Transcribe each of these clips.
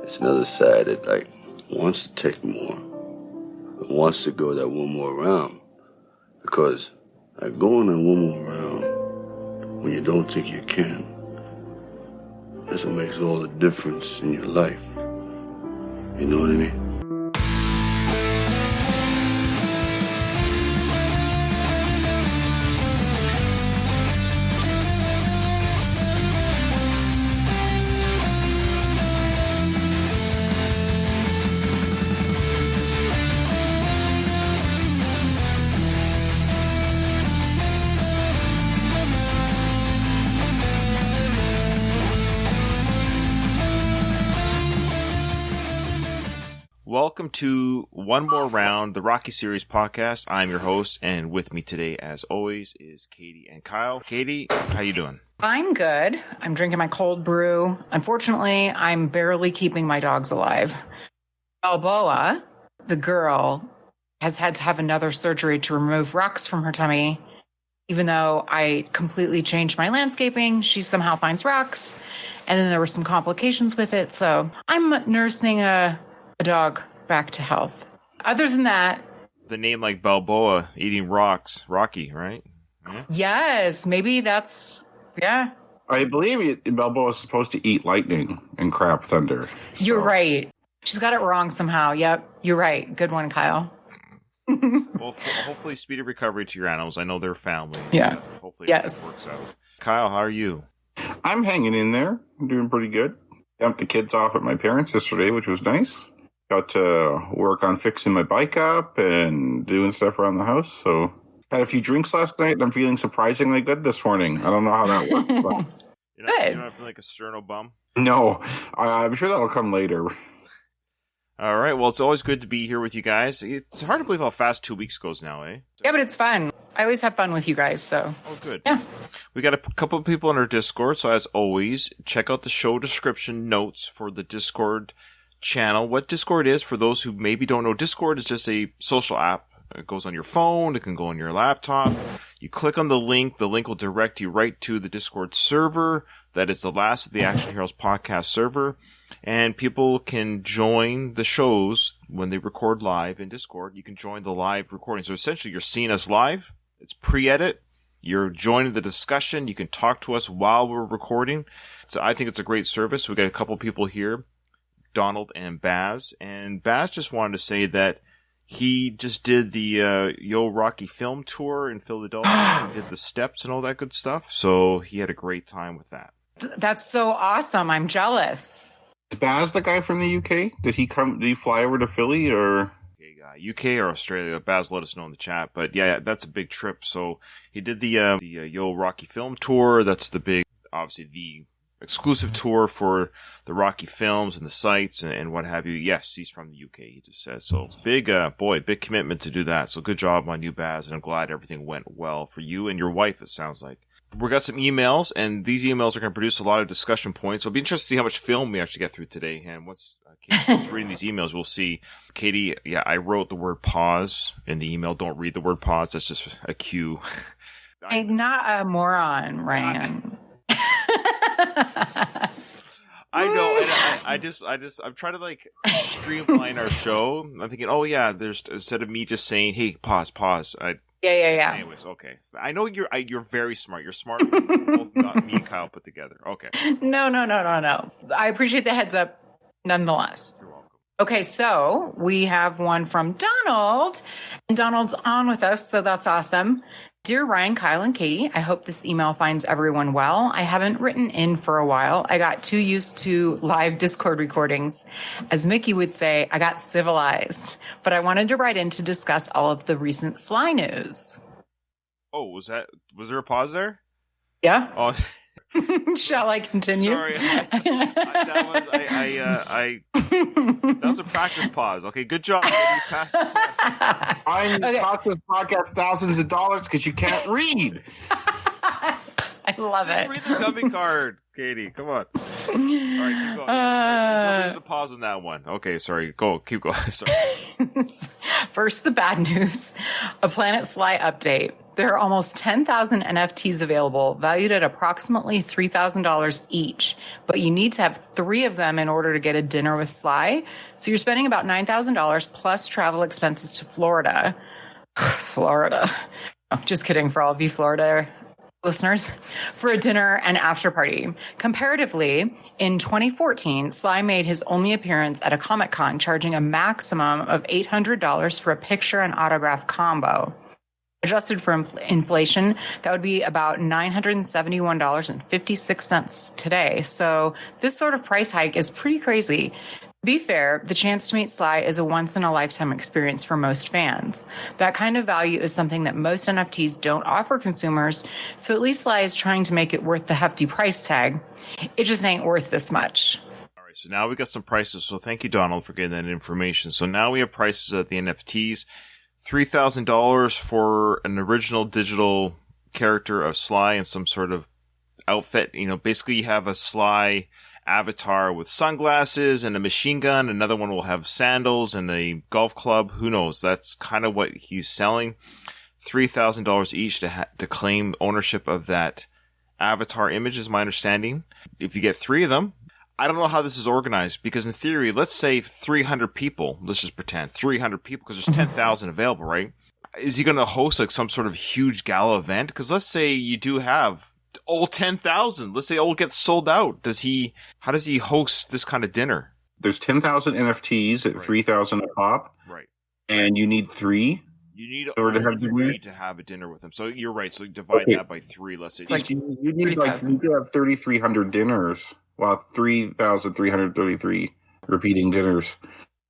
It's another side that, like, wants to take more. But wants to go that one more round. Because, like, going that one more round when you don't think you can, that's what makes all the difference in your life. You know what I mean? Welcome to One More Round, the Rocky Series podcast. I'm your host, and with me today, as always, is Katie and Kyle. Katie, how you doing? I'm good. I'm drinking my cold brew. Unfortunately, I'm barely keeping my dogs alive. Balboa, the girl, has had to have another surgery to remove rocks from her tummy. Even though I completely changed my landscaping, she somehow finds rocks. And then there were some complications with it. So I'm nursing a dog back to health. Other than that, the name like Balboa eating rocks, Rocky, right? Yeah. Yes, maybe that's I believe Balboa is supposed to eat lightning and crab thunder. So. You're right. She's got it wrong somehow. Yep, you're right. Good one, Kyle. Well, hopefully speedy recovery to your animals. I know they're family. Yeah. Hopefully it works out. Kyle, how are you? I'm hanging in there. I'm doing pretty good. Dumped the kids off at my parents' yesterday, which was nice. Got to work on fixing my bike up and doing stuff around the house. So had a few drinks last night, and I'm feeling surprisingly good this morning. I don't know how that worked. But... You don't feel like a sterno bum? No, I'm sure that'll come later. All right. Well, it's always good to be here with you guys. It's hard to believe how fast 2 weeks goes now, eh? Yeah, but it's fun. I always have fun with you guys, so. Oh, good. Yeah. We got a couple of people in our Discord, so as always, check out the show description notes for the Discord channel. What Discord is, for those who maybe don't know, Discord is just a social app. It goes on your phone, it can go on your laptop. You click on the link will direct you right to the Discord server. That is the last of the Action Heroes podcast server. And people can join the shows when they record live in Discord. You can join the live recording. So essentially you're seeing us live. It's pre-edit. You're joining the discussion. You can talk to us while we're recording. So I think it's a great service. We got a couple people here, Donald and Baz. And Baz just wanted to say that he just did the Yo Rocky film tour in Philadelphia. He did the steps and all that good stuff. So he had a great time with that. That's so awesome. I'm jealous. Is Baz the guy from the UK? Did he fly over to Philly or? UK or Australia? Baz let us know in the chat. But yeah, that's a big trip. So he did the Yo Rocky film tour. That's the big, obviously the exclusive tour for the Rocky films and the sites and what have you. Yes, he's from the UK, he just says. So big commitment to do that. So good job on you, Baz, and I'm glad everything went well for you and your wife, it sounds like. We got some emails, and these emails are going to produce a lot of discussion points. So it'll be interesting to see how much film we actually get through today. And once Katie's reading these emails, we'll see. Katie, yeah, I wrote the word pause in the email. Don't read the word pause. That's just a cue. I'm not a moron, Ryan. I know, I'm trying to like streamline our show. I'm thinking, oh yeah, there's, instead of me just saying, hey, pause. Yeah. Anyways, okay. I know you're very smart. You're smarter than both me and Kyle put together. Okay. No. I appreciate the heads up nonetheless. You're welcome. Okay, so we have one from Donald, and Donald's on with us, so that's awesome. Dear Ryan, Kyle, and Katie, I hope this email finds everyone well. I haven't written in for a while. I got too used to live Discord recordings. As Mickey would say, I got civilized. But I wanted to write in to discuss all of the recent Sly news. Oh, was there a pause there? Yeah. Oh, shall I continue? Sorry, that was a practice pause. Okay, good job. You passed the test. I cost this podcast thousands of dollars because you can't read. I love Just it. read the gummy card, Katie. Come on. All right, keep going. There's a pause on that one. Okay, sorry. Keep going. Sorry. First, the bad news. A Planet Sly update. There are almost 10,000 NFTs available, valued at approximately $3,000 each, but you need to have 3 of them in order to get a dinner with Sly. So you're spending about $9,000 plus travel expenses to Florida. Florida. Oh, just kidding for all of you Florida listeners, for a dinner and after party. Comparatively, in 2014, Sly made his only appearance at a Comic-Con, charging a maximum of $800 for a picture and autograph combo. Adjusted for inflation, that would be about $971.56 today. So this sort of price hike is pretty crazy. To be fair, the chance to meet Sly is a once-in-a-lifetime experience for most fans. That kind of value is something that most NFTs don't offer consumers, so at least Sly is trying to make it worth the hefty price tag. It just ain't worth this much. All right, so now we got some prices. So thank you, Donald, for getting that information. So now we have prices at the NFTs. $3,000 for an original digital character of Sly in some sort of outfit. You know, basically you have a Sly avatar with sunglasses and a machine gun. Another one will have sandals and a golf club. Who knows? That's kind of what he's selling. $3,000 each to claim ownership of that avatar image is my understanding. If you get 3 of them, I don't know how this is organized, because in theory, let's say 300 people, let's just pretend 300 people, because there's 10,000 available, right? Is he going to host like some sort of huge gala event? Because let's say you do have all 10,000. Let's say all gets sold out. How does he host this kind of dinner? There's 10,000 NFTs at 3,000 a pop. Right. And you need 3. You need to have a dinner with him. So you're right. So divide that by 3. Let's say you need to have 3,300 dinners. Well, 3,333 repeating dinners.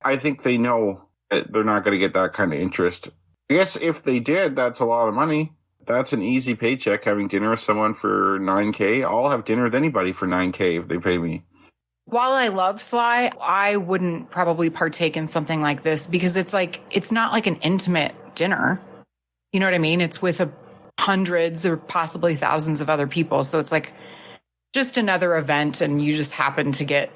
I think they know that they're not going to get that kind of interest. I guess if they did, that's a lot of money. That's an easy paycheck, having dinner with someone for $9K. I'll have dinner with anybody for $9K if they pay me. While I love Sly, I wouldn't probably partake in something like this, because it's not like an intimate dinner. You know what I mean? It's with hundreds or possibly thousands of other people. So it's like just another event, and you just happen to get,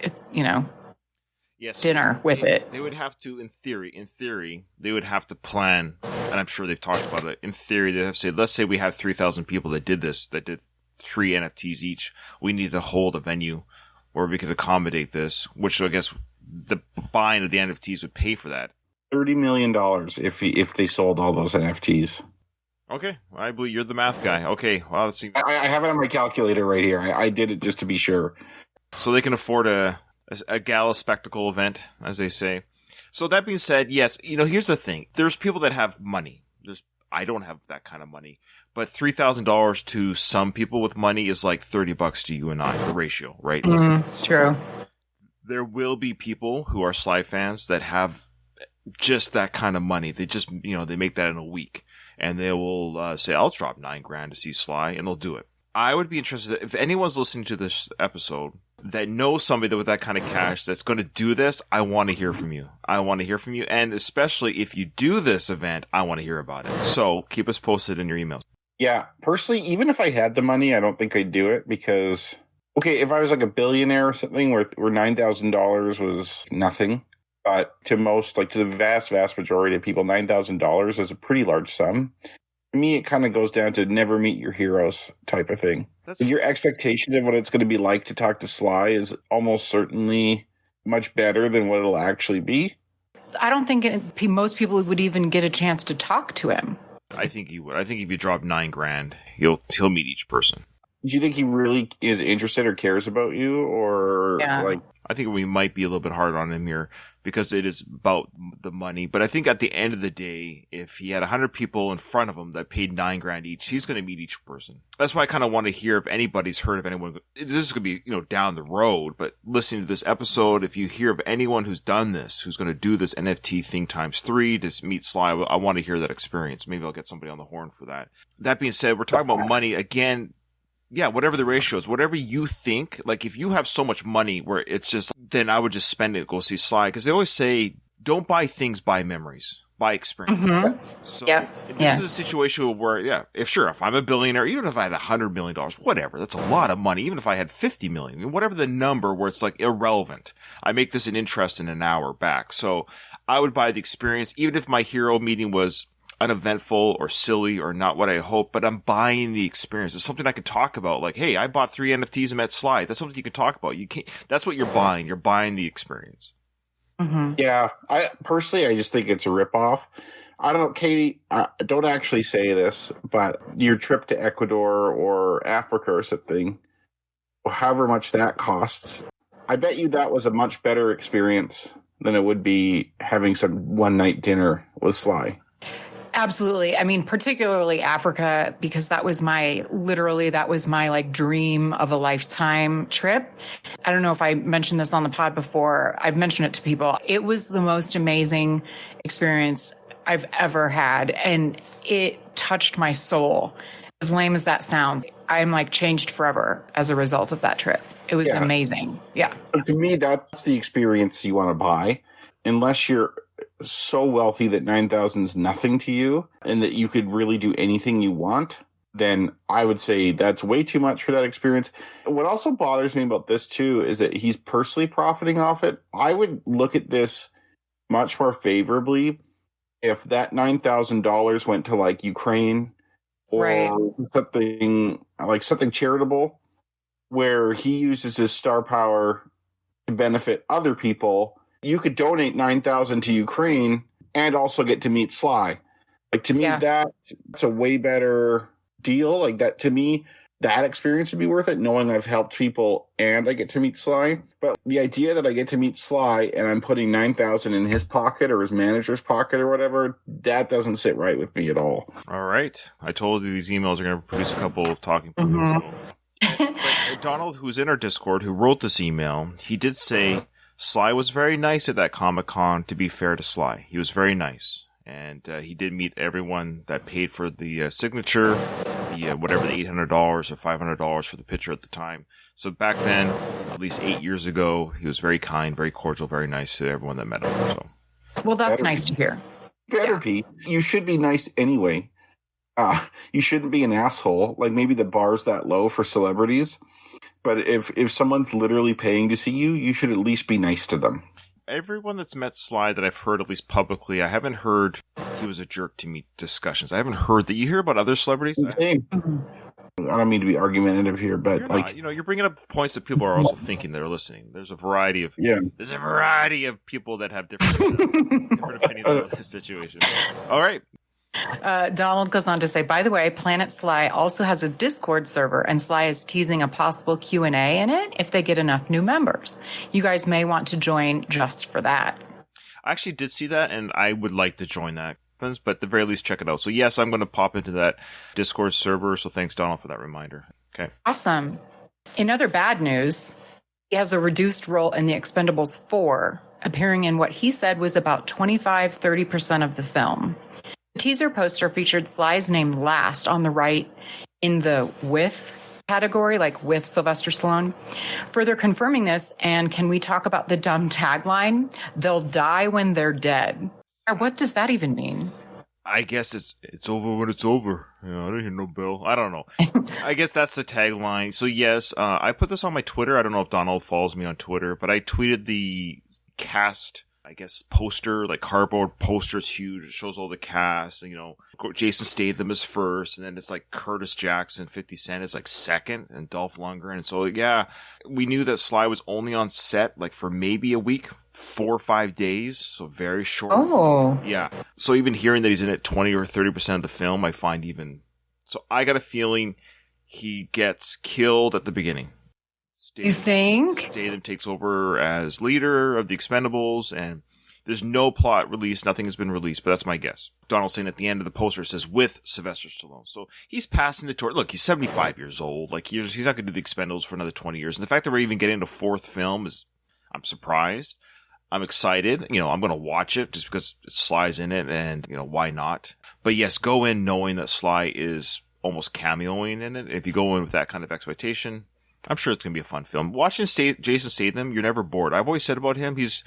dinner with it. They would have to, in theory, they would have to plan, and I'm sure they've talked about it. In theory, they have to say, let's say we have 3,000 people that did 3 NFTs each. We need to hold a venue where we could accommodate this, which I guess the buying of the NFTs would pay for that. $30 million if they sold all those NFTs. Okay, I believe you're the math guy. Okay, well, let's see. I have it on my calculator right here. I did it just to be sure. So they can afford a gala spectacle event, as they say. So that being said, yes, here's the thing. There's people that have money. I don't have that kind of money. But $3,000 to some people with money is like $30 to you and I, the ratio, right? It's true. There will be people who are Sly fans that have just that kind of money. They just, they make that in a week. And they will say, I'll drop $9,000 to see Sly, and they'll do it. I would be interested, if anyone's listening to this episode that knows somebody with that kind of cash that's going to do this, I want to hear from you. And especially if you do this event, I want to hear about it. So keep us posted in your emails. Yeah, personally, even if I had the money, I don't think I'd do it, because, okay, if I was like a billionaire or something where $9,000 was nothing, but to the vast, vast majority of people, $9,000 is a pretty large sum. To me, it kind of goes down to never meet your heroes type of thing. Your expectation of what it's going to be like to talk to Sly is almost certainly much better than what it'll actually be. I don't think most people would even get a chance to talk to him. I think you would. I think if you drop $9,000, he'll meet each person. Do you think he really is interested or cares about you, or I think we might be a little bit hard on him here because it is about the money. But I think at the end of the day, if he had 100 people in front of him that paid $9,000 each, he's going to meet each person. That's why I kind of want to hear if anybody's heard of anyone. This is going to be, down the road, but listening to this episode, if you hear of anyone who's done this, who's going to do this NFT thing times 3 to meet Sly, I want to hear that experience. Maybe I'll get somebody on the horn for that. That being said, we're talking about money again. Yeah, whatever the ratio is, whatever you think, like if you have so much money where it's just, then I would just spend it, go see Sly. Because they always say, don't buy things, buy memories, buy experience. Mm-hmm. So this is a situation where, if I'm a billionaire, even if I had $100 million, whatever, that's a lot of money. Even if I had 50 million, whatever the number where it's like irrelevant, I make this an interest in an hour back. So I would buy the experience, even if my hero meeting was uneventful or silly or not what I hope, but I'm buying the experience. It's something I can talk about. Like, hey, I bought 3 NFTs and met Sly. That's something you can talk about. You can't. That's what you're buying. You're buying the experience. Mm-hmm. Yeah, I just think it's a ripoff. I don't know, Katie, don't actually say this, but your trip to Ecuador or Africa or something, however much that costs, I bet you that was a much better experience than it would be having some one-night dinner with Sly. Absolutely. I mean, particularly Africa, because that was my like dream of a lifetime trip. I don't know if I mentioned this on the pod before. I've mentioned it to people. It was the most amazing experience I've ever had. And it touched my soul. As lame as that sounds, I'm like changed forever as a result of that trip. It was amazing. Yeah. But to me, that's the experience you want to buy. Unless you're so wealthy that 9,000 is nothing to you and that you could really do anything you want, then I would say that's way too much for that experience. What also bothers me about this too is that he's personally profiting off it. I would look at this much more favorably if that $9,000 went to like Ukraine or something charitable, where he uses his star power to benefit other people. You could donate 9,000 to Ukraine and also get to meet Sly. Like, to me, that's a way better deal. Like, that, to me, that experience would be worth it, knowing I've helped people and I get to meet Sly. But the idea that I get to meet Sly and I'm putting 9,000 in his pocket or his manager's pocket or whatever, that doesn't sit right with me at all. All right. I told you these emails are going to produce a couple of talking points. Mm-hmm. But Donald, who's in our Discord, who wrote this email, he did say Sly was very nice at that Comic-Con, to be fair to Sly. He was very nice. And he did meet everyone that paid for the signature, whatever, the $800 or $500 for the picture at the time. So back then, at least 8 years ago, he was very kind, very cordial, very nice to everyone that met him. So, well, that's nice to hear. Better be. You should be nice anyway. You shouldn't be an asshole. Like, maybe the bar's that low for celebrities. But if someone's literally paying to see you, you should at least be nice to them. Everyone that's met Sly that I've heard, at least publicly, I haven't heard he was a jerk to me discussions. I haven't heard that. You hear about other celebrities? Same. I don't mean to be argumentative here, but you're bringing up points that people are also thinking that are listening. There's a variety of people that have different opinions about this situation. All right. Donald goes on to say, by the way, Planet Sly also has a Discord server, and Sly is teasing a possible Q&A in it if they get enough new members. You guys may want to join just for that. I actually did see that, and I would like to join that, but at the very least, check it out. So yes, I'm going to pop into that Discord server, so thanks, Donald, for that reminder. Okay. Awesome. In other bad news, he has a reduced role in The Expendables 4, appearing in what he said was about 25-30% of the film. The teaser poster featured Sly's name last on the right in the with category, like with Sylvester Stallone. Further confirming this, and can we talk about the dumb tagline? They'll die when they're dead. What does that even mean? I guess it's over when it's over. Yeah, I didn't hear no bell. I don't know. I guess that's the tagline. So yes, I put this on my Twitter. I don't know if Donald follows me on Twitter, but I tweeted the cast, I guess, poster, like cardboard poster. It's huge. It shows all the cast. And, Jason Statham is first, and then it's like Curtis Jackson, 50 Cent is like second, and Dolph Lundgren. And so, yeah, we knew that Sly was only on set like for maybe a week, 4 or 5 days, so very short. Oh, yeah. So even hearing that he's in it 20 or 30% of the film, I find even. So I got a feeling he gets killed at the beginning. You think? Statham takes over as leader of the Expendables, and there's no plot released. Nothing has been released, but that's my guess. Donald's saying at the end of the poster, it says with Sylvester Stallone. So he's passing the torch. Look, he's 75 years old. Like, he's not going to do the Expendables for another 20 years. And the fact that we're even getting a fourth film I'm surprised. I'm excited. I'm going to watch it just because Sly's in it, and, why not? But yes, go in knowing that Sly is almost cameoing in it. If you go in with that kind of expectation, I'm sure it's going to be a fun film. Watching Jason Statham, you're never bored. I've always said about him, he's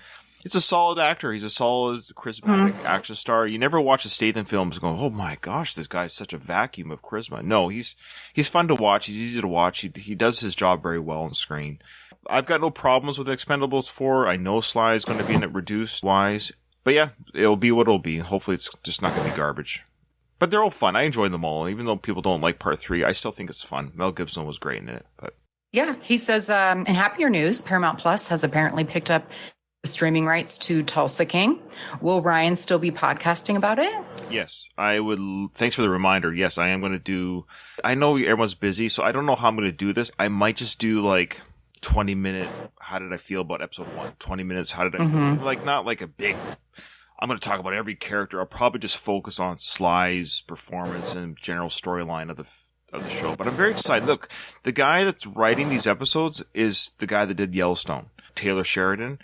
a solid actor. He's a solid, charismatic action star. You never watch a Statham film going, oh my gosh, this guy's such a vacuum of charisma. No, he's fun to watch. He's easy to watch. He does his job very well on screen. I've got no problems with Expendables 4. I know Sly is going to be in it reduced wise. But yeah, it'll be what it'll be. Hopefully it's just not going to be garbage. But they're all fun. I enjoy them all. Even though people don't like part 3, I still think it's fun. Mel Gibson was great in it. But yeah, he says, in happier news, Paramount Plus has apparently picked up the streaming rights to Tulsa King. Will Ryan still be podcasting about it? Yes, I would. Thanks for the reminder. Yes, I am going to do. I know everyone's busy, so I don't know how I'm going to do this. I might just do like 20-minute. How did I feel about episode 1? 20 minutes. How did I feel? Like not like a big. I'm going to talk about every character. I'll probably just focus on Sly's performance and general storyline of the show. But I'm very excited. Look, the guy that's writing these episodes is the guy that did Yellowstone, Taylor Sheridan.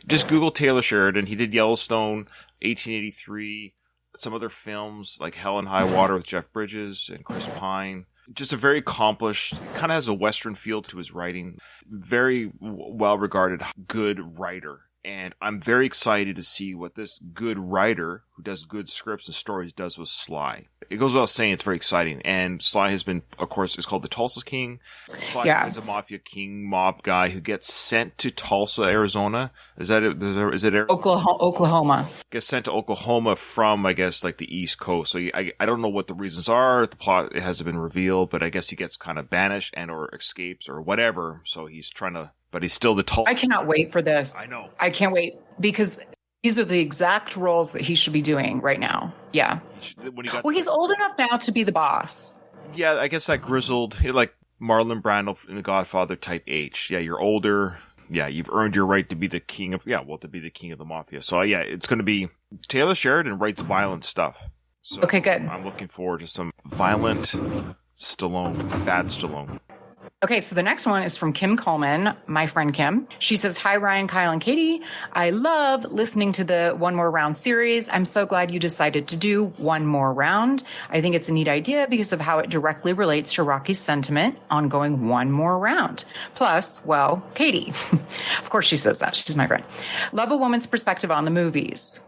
Just Google Taylor Sheridan. He did Yellowstone, 1883, some other films like Hell and High Water with Jeff Bridges and Chris Pine. Just a very accomplished, kind of has a Western feel to his writing. Very well-regarded, good writer. And I'm very excited to see what this good writer who does good scripts and stories does with Sly. It goes without saying it's very exciting. And Sly has been, of course, it's called the Tulsa King. Sly is a mafia king mob guy who gets sent to Tulsa, Arizona. Is that it? Is it Oklahoma? Gets sent to Oklahoma from, I guess, like the East Coast. So I don't know what the reasons are. The plot, it hasn't been revealed, but I guess he gets kind of banished and or escapes or whatever. So he's trying to, but he's still the Tulsa. I cannot wait for this. I know. I can't wait because these are the exact roles that he should be doing right now. Yeah. He's old enough now to be the boss. Yeah, I guess that grizzled, like Marlon Brando in The Godfather type age. Yeah, you're older. Yeah, you've earned your right to be the king of, to be the king of the mafia. So yeah, it's going to be, Taylor Sheridan writes violent stuff. So okay, good. I'm looking forward to some violent Stallone, bad Stallone. Okay, so the next one is from Kim Coleman, my friend Kim. She says, hi, Ryan, Kyle, and Katie. I love listening to the One More Round series. I'm so glad you decided to do One More Round. I think it's a neat idea because of how it directly relates to Rocky's sentiment on going one more round. Plus, well, Katie. Of course she says that. She's my friend. Love a woman's perspective on the movies.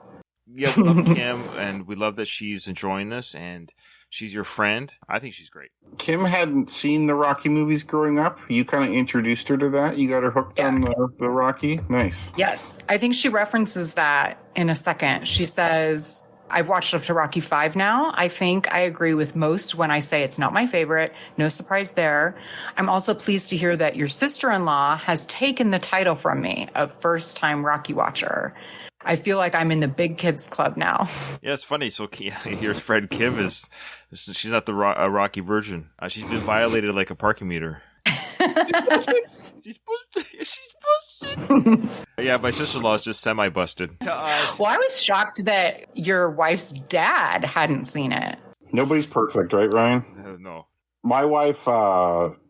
Yeah, we love Kim, and we love that she's enjoying this, and she's your friend. I think she's great. Kim hadn't seen the Rocky movies growing up. You kind of introduced her to that. You got her hooked on the Rocky. Nice. Yes. I think she references that in a second. She says, I've watched up to Rocky 5 now. I think I agree with most when I say it's not my favorite. No surprise there. I'm also pleased to hear that your sister-in-law has taken the title from me of first-time Rocky watcher. I feel like I'm in the big kids club now. Yeah, it's funny. So your friend Kim she's not the Rocky virgin. She's been violated like a parking meter. She's busted. Yeah, my sister-in-law is just semi-busted. Well, I was shocked that your wife's dad hadn't seen it. Nobody's perfect, right, Ryan? No. My wife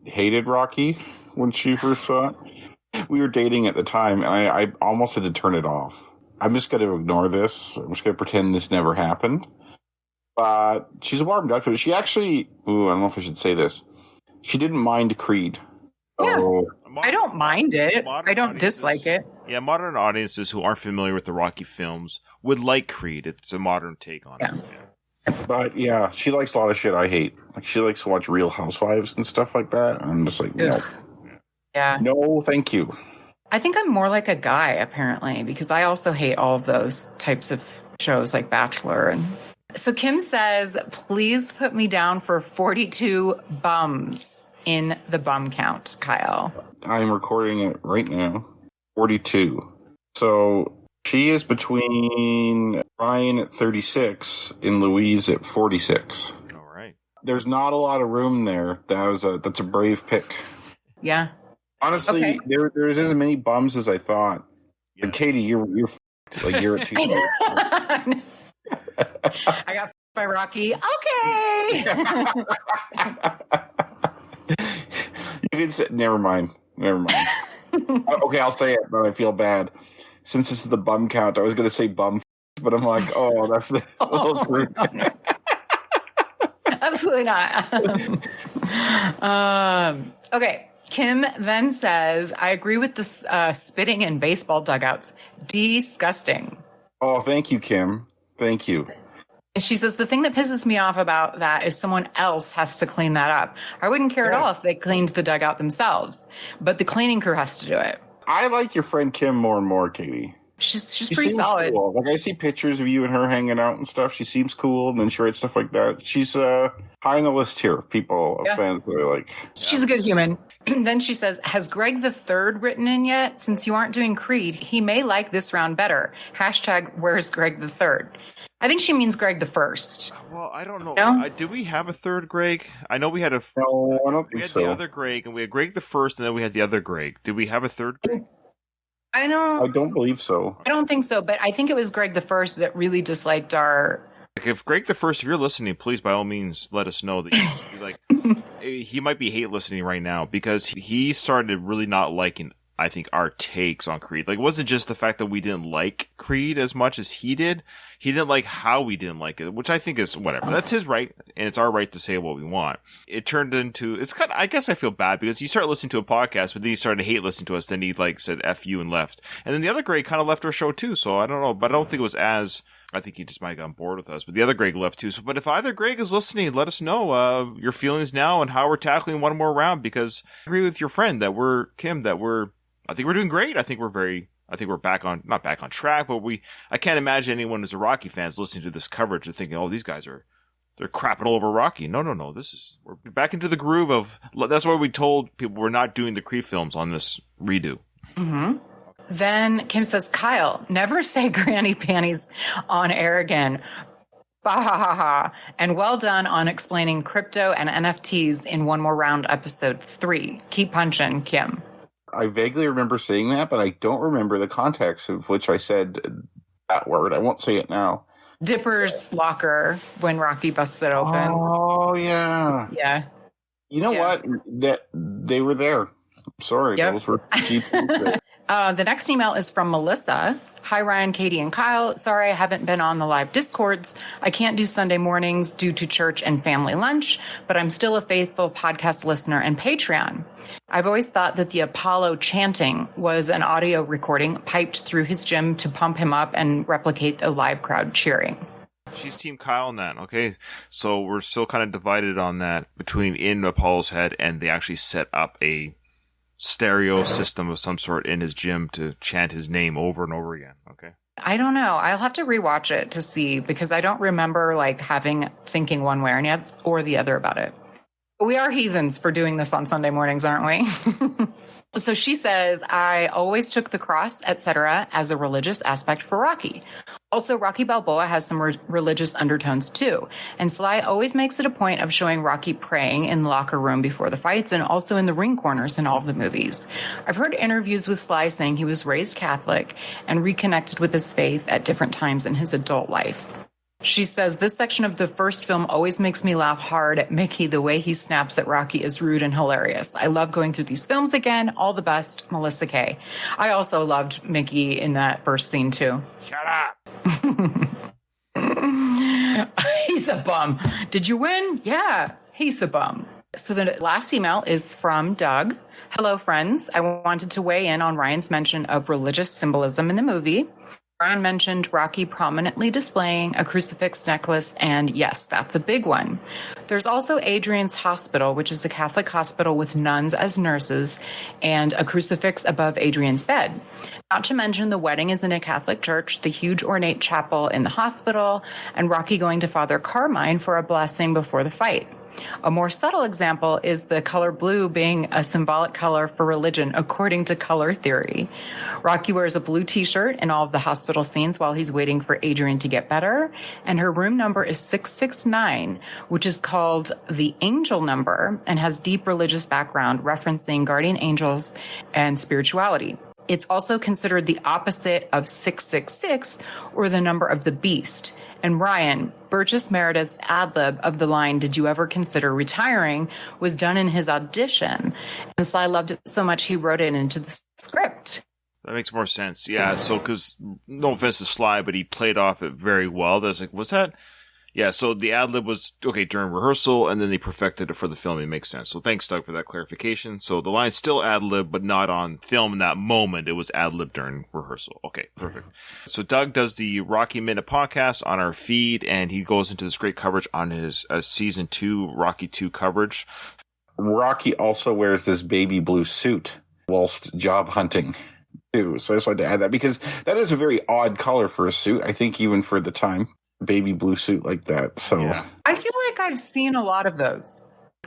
hated Rocky when she first saw it. We were dating at the time, and I almost had to turn it off. I'm just going to ignore this. I'm just going to pretend this never happened. But she's warmed up to it. She actually, I don't know if I should say this. She didn't mind Creed. Yeah. Oh. I don't mind it. I don't dislike it. Yeah, modern audiences who aren't familiar with the Rocky films would like Creed. It's a modern take on it. Yeah. But yeah, she likes a lot of shit I hate. Like she likes to watch Real Housewives and stuff like that. I'm just like, no. Yeah. No, thank you. I think I'm more like a guy, apparently, because I also hate all of those types of shows like Bachelor. So Kim says, please put me down for 42 bums in the bum count, Kyle. I'm recording it right now. 42. So she is between Ryan at 36 and Louise at 46. All right. There's not a lot of room there. That's a brave pick. Yeah. Honestly, okay. There's as many bums as I thought. Yeah. And Katie, you're like you're at 2. I got by Rocky. Okay. You can say, never mind. Okay, I'll say it, but I feel bad. Since this is the bum count, I was going to say bum, but I'm like, that's a little crude. Absolutely not. Okay. Kim then says, I agree with the spitting in baseball dugouts. Disgusting. Oh, thank you, Kim. Thank you. And she says, the thing that pisses me off about that is someone else has to clean that up. I wouldn't care at all if they cleaned the dugout themselves, but the cleaning crew has to do it. I like your friend Kim more and more, Katie. She's She pretty seems solid. cool. Like, I see pictures of you and her hanging out and stuff. She seems cool, and then she writes stuff like that. She's high on the list here of people, of fans that are like... She's a good human. Then she says, has Greg the Third written in yet? Since you aren't doing Creed, he may like this round better. # where's Greg the Third? I think she means Greg the First. Well, I don't know. No? Did we have a third Greg? I know we had a... No, I don't we think had so. the other Greg, and we had Greg the First, and then we had the other Greg. Did we have a third Greg? I know. I don't believe so. I don't think so, but I think it was Greg the First that really disliked our... Like, if Greg the First, if you're listening, please, by all means, let us know that you like... he might be hate listening right now, because he started really not liking, I think, our takes on Creed. Like, it wasn't just the fact that we didn't like Creed as much as he did. He didn't like how we didn't like it, which I think is whatever. That's his right, and it's our right to say what we want. It turned into, it's kind of, I guess I feel bad, because you start listening to a podcast, but then you started to hate listening to us, then he, like, said F you and left. And then the other Greg kind of left our show too, so I don't know, but I don't think it was as... I think he just might have gotten bored with us, but the other Greg left too. So, but if either Greg is listening, let us know your feelings now and how we're tackling one more round, because I agree with your friend that I think we're doing great. I think we're not back on track, but I can't imagine anyone who's a Rocky fan is listening to this coverage and thinking, oh, these guys they're crapping all over Rocky. No. We're back into the groove of, that's why we told people we're not doing the Creed films on this redo. Mm-hmm. Then Kim says, Kyle, never say granny panties on air again. Bah ha ha ha. And well done on explaining crypto and NFTs in One More Round episode 3. Keep punching, Kim. I vaguely remember saying that, but I don't remember the context of which I said that word. I won't say it now. Dipper's locker when Rocky busts it open. Oh, yeah. Yeah. You know what? They were there. I'm sorry. Yep. Those were cheap. The next email is from Melissa. Hi, Ryan, Katie, and Kyle. Sorry I haven't been on the live Discords. I can't do Sunday mornings due to church and family lunch, but I'm still a faithful podcast listener and Patreon. I've always thought that the Apollo chanting was an audio recording piped through his gym to pump him up and replicate a live crowd cheering. She's Team Kyle on that, okay? So we're still kind of divided on that between in Apollo's head, and they actually set up a stereo system of some sort in his gym to chant his name over and over again. Okay. I don't know. I'll have to rewatch it to see, because I don't remember thinking one way or the other about it. But we are heathens for doing this on Sunday mornings, aren't we? So she says, I always took the cross, etc., as a religious aspect for Rocky. Also, Rocky Balboa has some religious undertones too. And Sly always makes it a point of showing Rocky praying in the locker room before the fights and also in the ring corners in all of the movies. I've heard interviews with Sly saying he was raised Catholic and reconnected with his faith at different times in his adult life. She says, this section of the first film always makes me laugh hard at Mickey. The way he snaps at Rocky is rude and hilarious. I love going through these films again. All the best, Melissa K. I also loved Mickey in that first scene, too. Shut up! He's a bum. Did you win? Yeah, he's a bum. So the last email is from Doug. Hello, friends. I wanted to weigh in on Ryan's mention of religious symbolism in the movie. Ryan mentioned Rocky prominently displaying a crucifix necklace, and yes, that's a big one. There's also Adrian's Hospital, which is a Catholic hospital with nuns as nurses, and a crucifix above Adrian's bed. Not to mention the wedding is in a Catholic church, the huge ornate chapel in the hospital, and Rocky going to Father Carmine for a blessing before the fight. A more subtle example is the color blue being a symbolic color for religion, according to color theory. Rocky wears a blue t-shirt in all of the hospital scenes while he's waiting for Adrian to get better, and her room number is 669, which is called the angel number and has deep religious background referencing guardian angels and spirituality. It's also considered the opposite of 666, or the number of the beast. And Ryan, Burgess Meredith's ad-lib of the line, "Did you ever consider retiring?" was done in his audition. And Sly loved it so much he wrote it into the script. That makes more sense. Yeah, so, because, no offense to Sly, but he played off it very well. That's like, was that? Yeah, so the ad-lib was, okay, during rehearsal, and then they perfected it for the film. It makes sense. So thanks, Doug, for that clarification. So the line's still ad-lib, but not on film in that moment. It was ad-lib during rehearsal. Okay, perfect. So Doug does the Rocky Minute podcast on our feed, and he goes into this great coverage on his season 2, Rocky 2 coverage. Rocky also wears this baby blue suit whilst job hunting. too. So I just wanted to add that because that is a very odd color for a suit. I think even for the time, baby blue suit like that. So Yeah. I feel like I've seen a lot of those,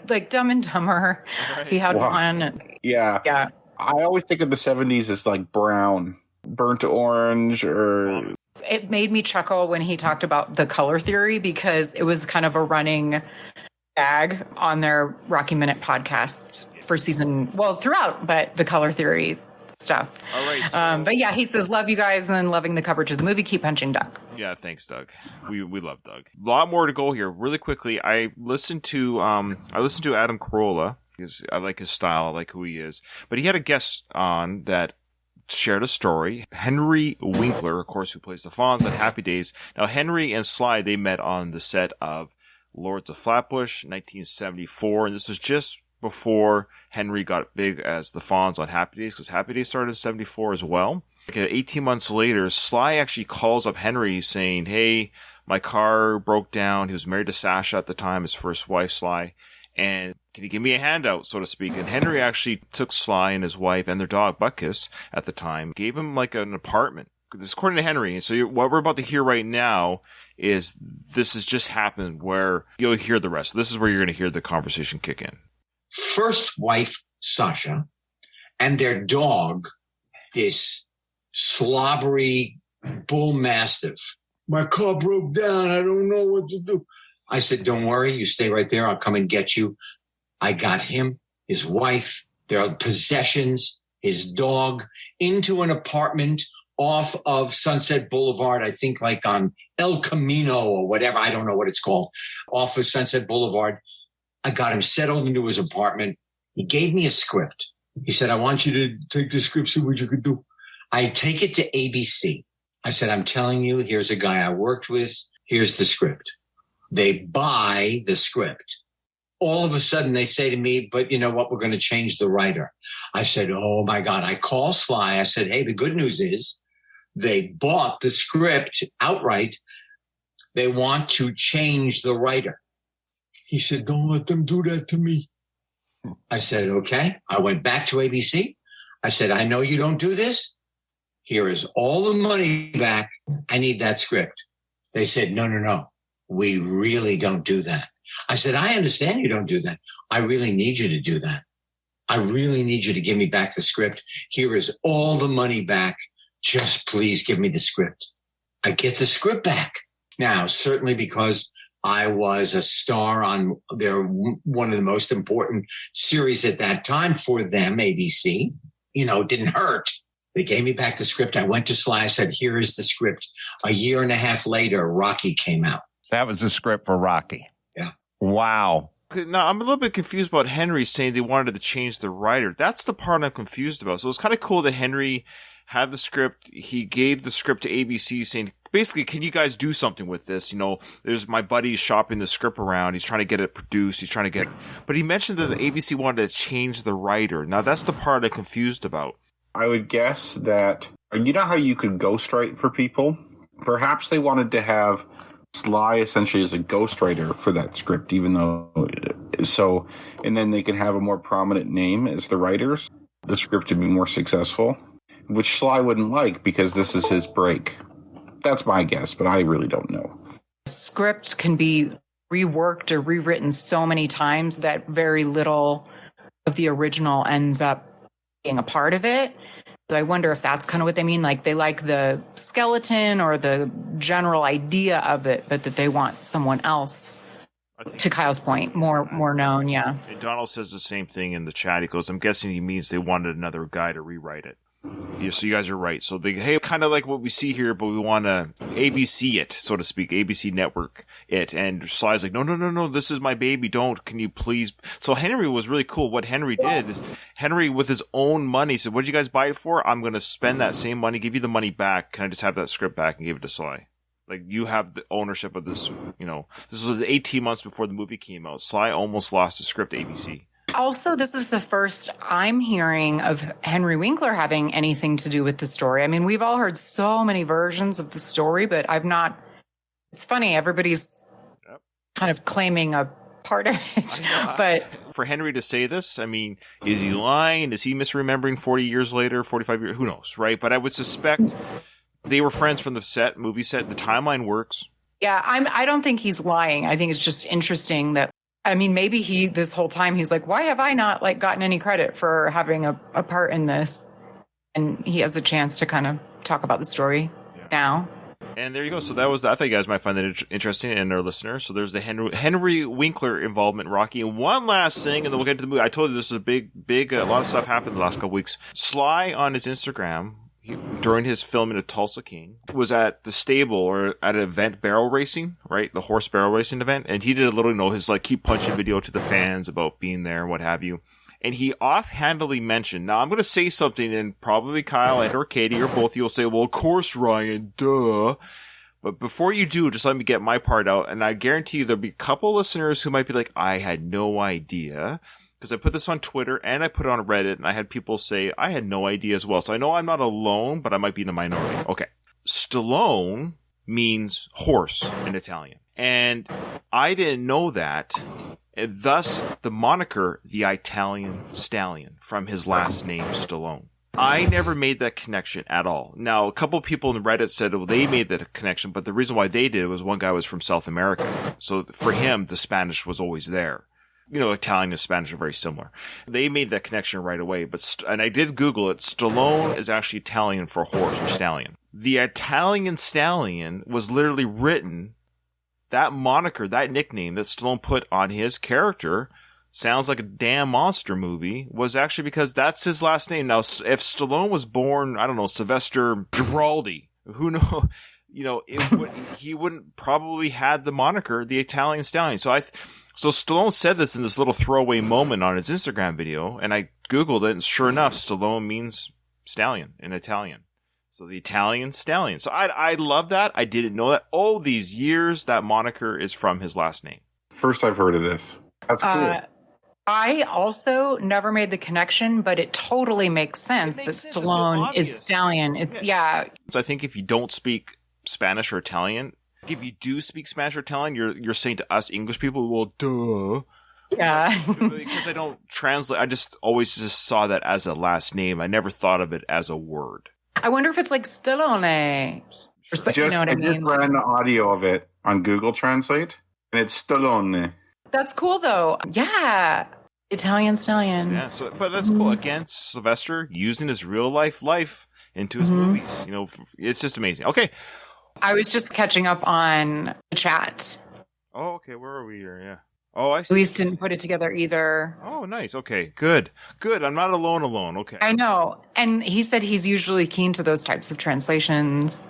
like Dumb and Dumber. Right. He had Wow. one. yeah. Yeah. I always think of the 70s as like brown, burnt orange, or It made me chuckle when he talked about the color theory because it was kind of a running gag on their Rocky Minute podcast for throughout, but the color theory stuff. All right. But yeah, he says, love you guys and loving the coverage of the movie. Keep punching Doug. Yeah, thanks, Doug. We love Doug. A lot more to go here. Really quickly, I listened to Adam Carolla because I like his style, I like who he is. But he had a guest on that shared a story. Henry Winkler, of course, who plays the Fonz at Happy Days. Now, Henry and Sly, they met on the set of Lords of Flatbush, 1974, and this was just before Henry got big as the Fonz on Happy Days, because Happy Days started in 74 as well. 18 months later, Sly actually calls up Henry saying, hey, my car broke down. He was married to Sasha at the time, his first wife, Sly, and can you give me a handout, so to speak? And Henry actually took Sly and his wife and their dog, Butkus, at the time, gave him like an apartment. This is according to Henry. So what we're about to hear right now is this has just happened where you'll hear the rest. This is where you're going to hear the conversation kick in. First wife, Sasha, and their dog, this slobbery bull mastiff. My car broke down. I don't know what to do. I said, don't worry. You stay right there. I'll come and get you. I got him, his wife, their possessions, his dog into an apartment off of Sunset Boulevard, I think like on El Camino or whatever. I don't know what it's called. Off of Sunset Boulevard. I got him settled into his apartment. He gave me a script. He said, I want you to take the script, see what you could do. I take it to ABC. I said, I'm telling you, here's a guy I worked with. Here's the script. They buy the script. All of a sudden they say to me, but you know what? We're going to change the writer. I said, oh my God. I call Sly. I said, hey, the good news is they bought the script outright. They want to change the writer. He said, don't let them do that to me. I said, okay. I went back to ABC. I said, I know you don't do this. Here is all the money back. I need that script. They said, no. We really don't do that. I said, I understand you don't do that. I really need you to do that. I really need you to give me back the script. Here is all the money back. Just please give me the script. I get the script back. Now, certainly because I was a star on one of the most important series at that time for them, ABC. It didn't hurt. They gave me back the script. I went to Sly. I said, here is the script. A year and a half later, Rocky came out. That was the script for Rocky. Yeah. Wow. Now, I'm a little bit confused about Henry saying they wanted to change the writer. That's the part I'm confused about. So it's kind of cool that Henry had the script. He gave the script to ABC saying, basically, can you guys do something with this? There's my buddy shopping the script around. He's trying to get it produced. But he mentioned that the ABC wanted to change the writer. Now, that's the part I'm confused about. I would guess that, you know how you could ghostwrite for people? Perhaps they wanted to have Sly essentially as a ghostwriter for that script, and then they could have a more prominent name as the writers. The script would be more successful, which Sly wouldn't like because this is his break. That's my guess, but I really don't know. Script can be reworked or rewritten so many times that very little of the original ends up being a part of it. So I wonder if that's kind of what they mean. Like they like the skeleton or the general idea of it, but that they want someone else, to Kyle's point, more known. Yeah. And Donald says the same thing in the chat. He goes, I'm guessing he means they wanted another guy to rewrite it. Yeah, so you guys are right. So they kind of like what we see here, but we want to ABC it, so to speak, ABC network it. And Sly's like, no, this is my baby. Can you please? So Henry was really cool. What Henry did is Henry, with his own money, said, what did you guys buy it for? I'm going to spend that same money, give you the money back. Can I just have that script back and give it to Sly? Like, you have the ownership of this, This was 18 months before the movie came out. Sly almost lost the script to ABC. Also, this is the first I'm hearing of Henry Winkler having anything to do with the story. I mean, we've all heard so many versions of the story, but I've not. It's funny, everybody's kind of claiming a part of it. But for Henry to say this, I mean, is he lying? Is he misremembering 40 years later, 45 years? Who knows, right? But I would suspect they were friends from the movie set. The timeline works. Yeah, I don't think he's lying. I think it's just interesting that, I mean, maybe this whole time he's like, why have I not like gotten any credit for having a part in this? And he has a chance to kind of talk about the story now. And there you go. So that was, I think you guys might find that interesting, and our listeners. So there's the Henry Winkler involvement, Rocky. And one last thing, and then we'll get to the movie. I told you this is a big, a lot of stuff happened the last couple weeks. Sly on his Instagram, during his filming of Tulsa King, was at the stable or at an event, barrel racing, right? The horse barrel racing event. And he did a little, his like keep punching video to the fans about being there and what have you. And he offhandedly mentioned, now I'm going to say something, and probably Kyle and or Katie or both of you will say, well, of course, Ryan, duh. But before you do, just let me get my part out. And I guarantee you there'll be a couple listeners who might be like, I had no idea. Because I put this on Twitter and I put it on Reddit, and I had people say, I had no idea as well. So I know I'm not alone, but I might be in the minority. Okay. Stallone means horse in Italian. And I didn't know that. And thus the moniker, the Italian Stallion, from his last name, Stallone. I never made that connection at all. Now, a couple of people in Reddit said, well, they made that connection, but the reason why they did was one guy was from South America. So for him, the Spanish was always there. Italian and Spanish are very similar. They made that connection right away. And I did Google it. Stallone is actually Italian for horse or stallion. The Italian Stallion was literally written, that moniker, that nickname that Stallone put on his character, sounds like a damn monster movie, was actually because that's his last name. Now, if Stallone was born, I don't know, Sylvester Giraldi, who knows, he wouldn't probably had the moniker, the Italian Stallion. So Stallone said this in this little throwaway moment on his Instagram video, and I Googled it, and sure enough, Stallone means stallion in Italian. So the Italian Stallion. So I love that. I didn't know that. All these years, that moniker is from his last name. First I've heard of this. That's cool. I also never made the connection, but it totally makes sense that Stallone is Stallion. So I think if you don't speak Spanish or Italian, if you do speak Spanish or Italian, you're saying to us English people, well, duh. Yeah. Because I don't translate. I just always saw that as a last name. I never thought of it as a word. I wonder if it's like Stallone. I just ran the audio of it on Google Translate, and it's Stallone. That's cool, though. Yeah. Italian Stallion. Yeah, but that's cool. Again, Sylvester using his real life into his movies. It's just amazing. Okay. I was just catching up on the chat. Oh, okay. Where are we here? Yeah. Oh, I see. Luis didn't put it together either. Oh, nice. Okay, good. I'm not alone. Okay. I know. And he said he's usually keen to those types of translations.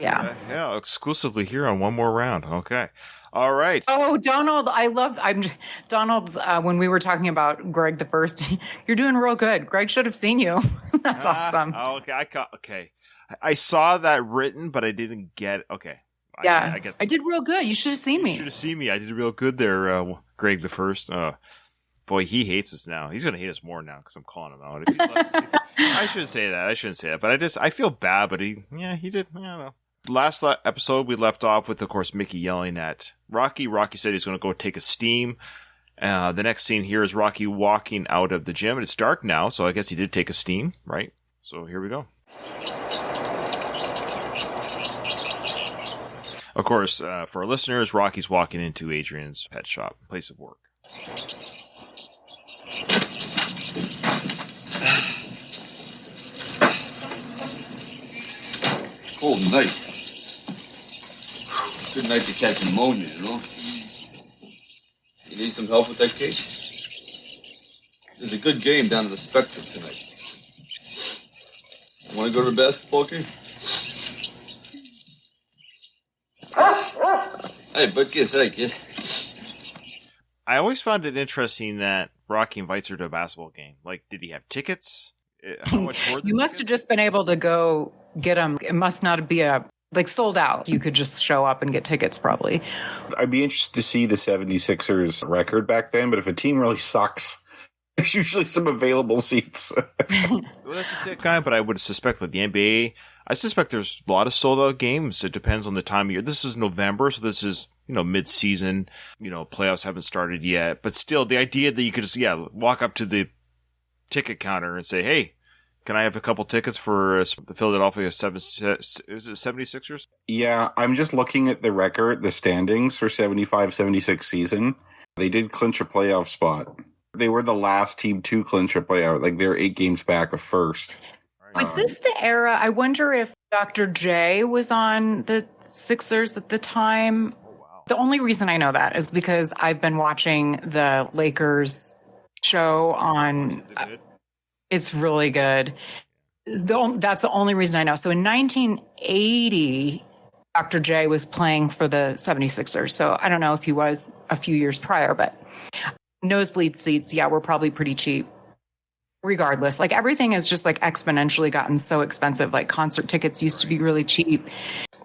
Yeah. Yeah, exclusively here on One More Round. Okay. All right. Oh, Donald, Donald's, when we were talking about Greg the First, you're doing real good. Greg should have seen you. That's awesome. Oh, okay. Okay. I saw that written, but I didn't get it. Okay. Yeah, I did real good. You should have seen me. You should have seen me. I did real good there, Greg the First. Boy, he hates us now. He's going to hate us more now because I'm calling him out. I shouldn't say that. But I feel bad, but he did. I don't know. Last episode, we left off with, of course, Mickey yelling at Rocky. Rocky said he's going to go take a steam. The next scene here is Rocky walking out of the gym, and it's dark now, so I guess he did take a steam, right? So here we go. Of course, for our listeners, Rocky's walking into Adrian's pet shop, place of work. Cold night. Good night to catch pneumonia, You need some help with that case? There's a good game down at the Spectrum tonight. Want to go to the basketball game? Hey, but kiss, hey, kid. I always found it interesting that Rocky invites her to a basketball game. Like, did he have tickets? How much were the You must have just been able to go get them. It must not be sold out. You could just show up and get tickets, probably. I'd be interested to see the 76ers record back then, but if a team really sucks, there's usually some available seats. Well, that's just it, guy, but I would suspect that the NBA, I suspect there's a lot of sold-out games. It depends on the time of year. This is November, so this is mid-season, playoffs haven't started yet, but still the idea that you could just, walk up to the ticket counter and say, hey, can I have a couple tickets for the Philadelphia 76ers? Yeah, I'm just looking at the standings for 75-76 season. They did clinch a playoff spot. They were the last team to clinch a playoff. Like, they're 8 games back of first. Was this the era? I wonder if Dr. J was on the Sixers at the time. Oh, wow. The only reason I know that is because I've been watching the Lakers show on... Is it good? It's really good. That's the only reason I know. So in 1980, Dr. J was playing for the 76ers. So I don't know if he was a few years prior, but nosebleed seats, were probably pretty cheap. Regardless, like everything has just like exponentially gotten so expensive. Like concert tickets used to be really cheap.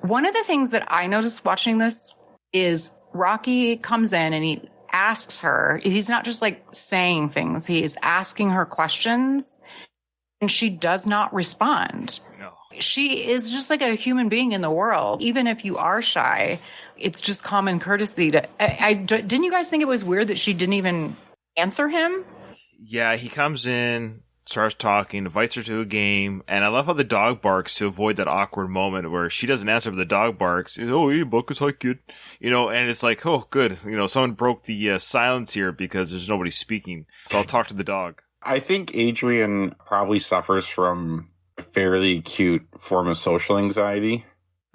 One of the things that I noticed watching this is Rocky comes in and he asks her, he's not just like saying things, he is asking her questions and she does not respond. No. She is just like a human being in the world. Even if you are shy, it's just common courtesy to, didn't you guys think it was weird that she didn't even answer him? Yeah, he comes in, starts talking, invites her to a game, and I love how the dog barks to avoid that awkward moment where she doesn't answer, but the dog barks. Oh, hey, Buckus, hi, kid. And it's like, oh, good. Someone broke the silence here because there's nobody speaking. So I'll talk to the dog. I think Adrian probably suffers from a fairly acute form of social anxiety.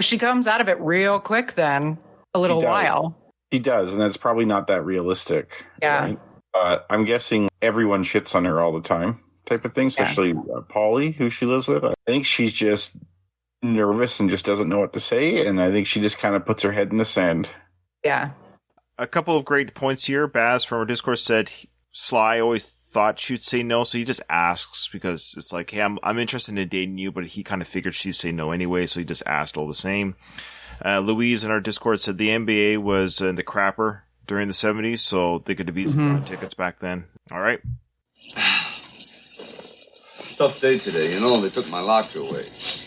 She comes out of it real quick then, a little while. She does, and that's probably not that realistic. Yeah. Right? I'm guessing everyone shits on her all the time type of thing, especially Polly, who she lives with. I think she's just nervous and just doesn't know what to say, and I think she just kind of puts her head in the sand. Yeah. A couple of great points here. Baz from our Discord said Sly always thought she'd say no, so he just asks because it's like, hey, I'm interested in dating you, but he kind of figured she'd say no anyway, so he just asked all the same. Louise in our Discord said the NBA was in the crapper during the 70s, so they could have easily gotten tickets back then. All right. Tough day today, They took my locker away.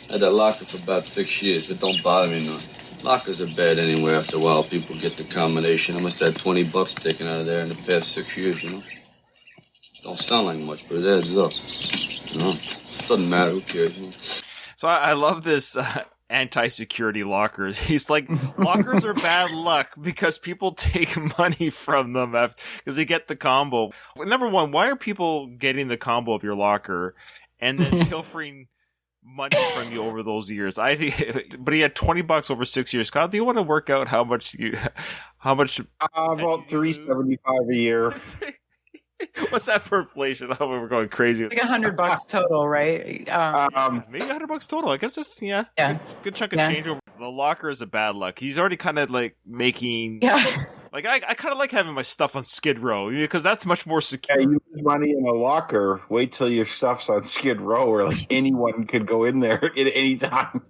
I had that locker for about 6 years, but don't bother me none. Lockers are bad anyway. After a while, people get the combination. I must have had $20 taken out of there in the past 6 years, Don't sound like much, but it adds up. Doesn't matter. Who cares? So I love this anti-security lockers. He's like, lockers are bad luck because people take money from them because they get the combo. Number one, why are people getting the combo of your locker and then pilfering money from you over those years? But he had $20 over 6 years. Kyle, do you want to work out how much? About $375 a year. What's that for inflation? Oh, we're going crazy. Like $100 total, right? Maybe $100 total. I guess that's good chunk of change over. The locker is a bad luck. He's already kind of like making. Yeah. Like I kind of like having my stuff on Skid Row because that's much more secure. Yeah, you lose money in a locker. Wait till your stuff's on Skid Row, where like anyone could go in there at any time.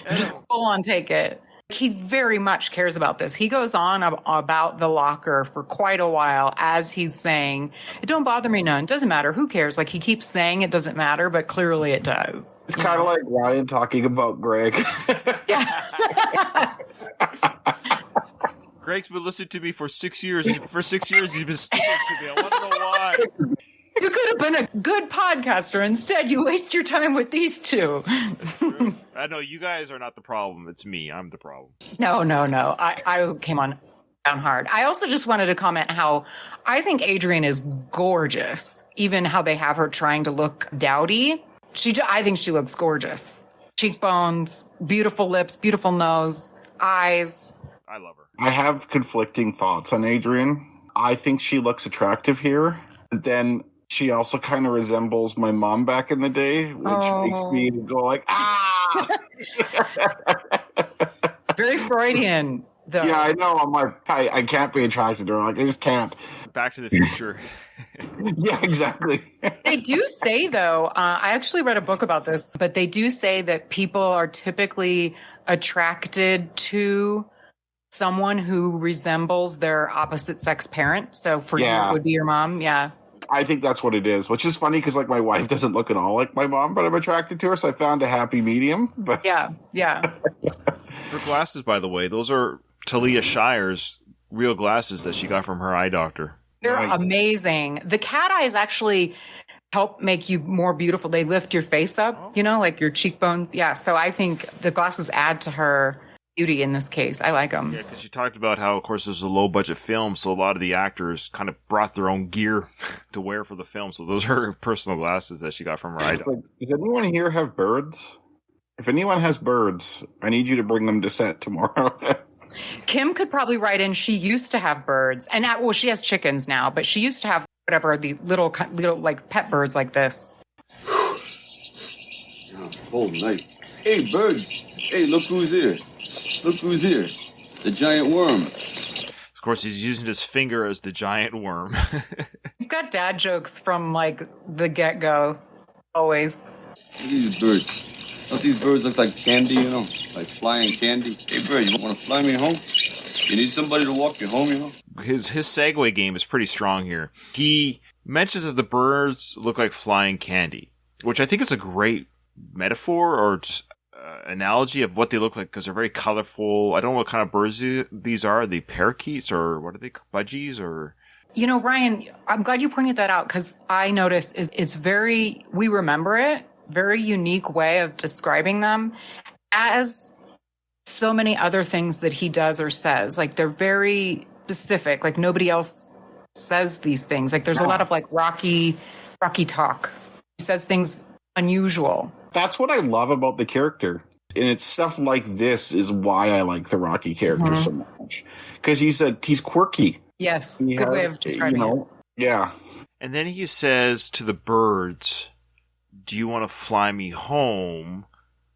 Just full on take it. He very much cares about this. He goes on about the locker for quite a while as he's saying, it don't bother me none. Doesn't matter. Who cares? Like he keeps saying it doesn't matter, but clearly it does. It's kind of like Ryan talking about Greg. Yeah. Greg's been listening to me for 6 years. For 6 years, he's been sticking to me. I want to know why. You could have been a good podcaster. Instead, you waste your time with these two. I know you guys are not the problem. It's me. I'm the problem. No. I came on down hard. I also just wanted to comment how I think Adrian is gorgeous. Even how they have her trying to look dowdy. I think she looks gorgeous. Cheekbones, beautiful lips, beautiful nose, eyes. I love her. I have conflicting thoughts on Adrian. I think she looks attractive here. But then she also kind of resembles my mom back in the day, which makes me go like, ah! Very Freudian, though. Yeah, I know. I'm like, I can't be attracted to her. Like, I just can't. Back to the Future. Yeah, exactly. They do say, though, I actually read a book about this, but they do say that people are typically attracted to someone who resembles their opposite sex parent. So for you, it would be your mom. Yeah. I think that's what it is, which is funny because like my wife doesn't look at all like my mom, but I'm attracted to her. So I found a happy medium. But yeah. For glasses, by the way, those are Talia Shire's real glasses that she got from her eye doctor. They're Nice. amazing. The cat eyes actually help make you more beautiful. They lift your face up, like your cheekbone. Yeah, so I think the glasses add to her beauty in this case. I like them. Yeah, because she talked about how, of course, this is a low-budget film, so a lot of the actors kind of brought their own gear to wear for the film. So those are her personal glasses that she got from her eye doctor. Does anyone here have birds? If anyone has birds, I need you to bring them to set tomorrow. Kim could probably write in. She used to have birds, and she has chickens now, but she used to have whatever the little like pet birds like this. Cold night. Hey, birds. Hey, look who's here. Look who's here. The giant worm. Of course, he's using his finger as the giant worm. He's got dad jokes from like the get-go, always. Look at these birds. Don't these birds look like candy, Like flying candy? Hey, bird, you want to fly me home? You need somebody to walk you home, His segue game is pretty strong here. He mentions that the birds look like flying candy, which I think is a great metaphor or just, analogy of what they look like because they're very colorful. I don't know what kind of birds these are. Are they parakeets or what are they? Budgies or... Ryan, I'm glad you pointed that out because I noticed it's we remember it, very unique way of describing them as so many other things that he does or says. Like they're very specific, like nobody else says these things. Like there's a lot of like Rocky talk. He says things unusual. That's what I love about the character. And it's stuff like this is why I like the Rocky character so much. Because he's quirky. Yes, good way of describing it. Yeah. And then he says to the birds, do you want to fly me home?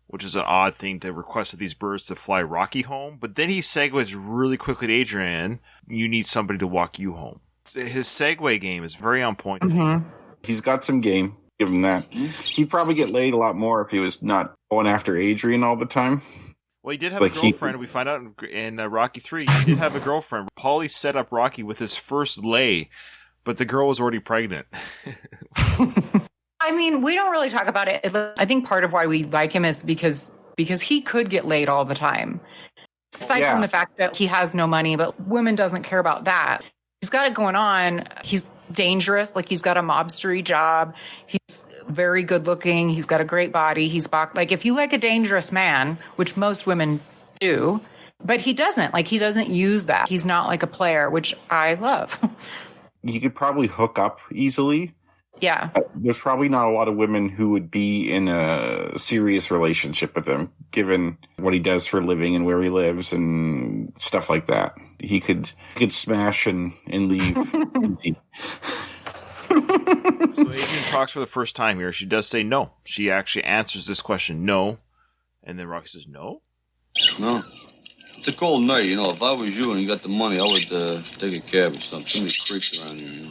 Which is an odd thing to request of these birds to fly Rocky home. But then he segues really quickly to Adrian, you need somebody to walk you home. His segue game is very on point. Mm-hmm. He's got some game. Give him that. He'd probably get laid a lot more if he was not going after Adrian all the time. Well, he did have a girlfriend. We find out in Rocky 3, he did have a girlfriend. Paulie set up Rocky with his first lay, but the girl was already pregnant. I mean, we don't really talk about it. I think part of why we like him is because he could get laid all the time. Aside from the fact that he has no money, but women doesn't care about that. He's got it going on. He's dangerous. Like he's got a mobstery job. He's very good looking. He's got a great body. Like if you like a dangerous man, which most women do, but he doesn't. Like he doesn't use that. He's not like a player, which I love. He could probably hook up easily. Yeah. There's probably not a lot of women who would be in a serious relationship with him, given what he does for a living and where he lives and stuff like that. He could smash and leave. So Adrian talks for the first time here. She does say no. She actually answers this question, no. And then Rocky says, no? No. It's a cold night, If I was you and you got the money, I would take a cab or something. Too many creeps around here,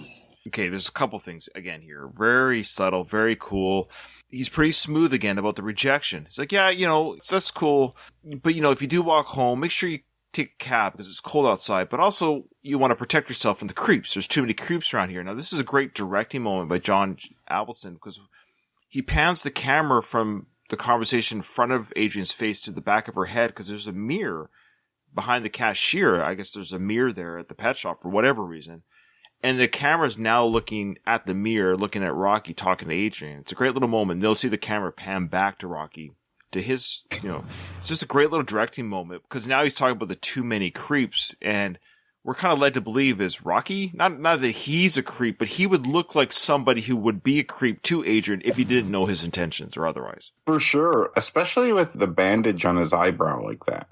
Okay, there's a couple things again here. Very subtle, very cool. He's pretty smooth again about the rejection. He's like, yeah, that's cool. But, if you do walk home, make sure you take a cab because it's cold outside. But also, you want to protect yourself from the creeps. There's too many creeps around here. Now, this is a great directing moment by John Avildsen because he pans the camera from the conversation in front of Adrian's face to the back of her head because there's a mirror behind the cashier. I guess there's a mirror there at the pet shop for whatever reason. And the camera's now looking at the mirror, looking at Rocky, talking to Adrian. It's a great little moment. They'll see the camera pan back to Rocky, to his, it's just a great little directing moment because now he's talking about the too many creeps. And we're kind of led to believe is Rocky, not that he's a creep, but he would look like somebody who would be a creep to Adrian if he didn't know his intentions or otherwise. For sure, especially with the bandage on his eyebrow like that.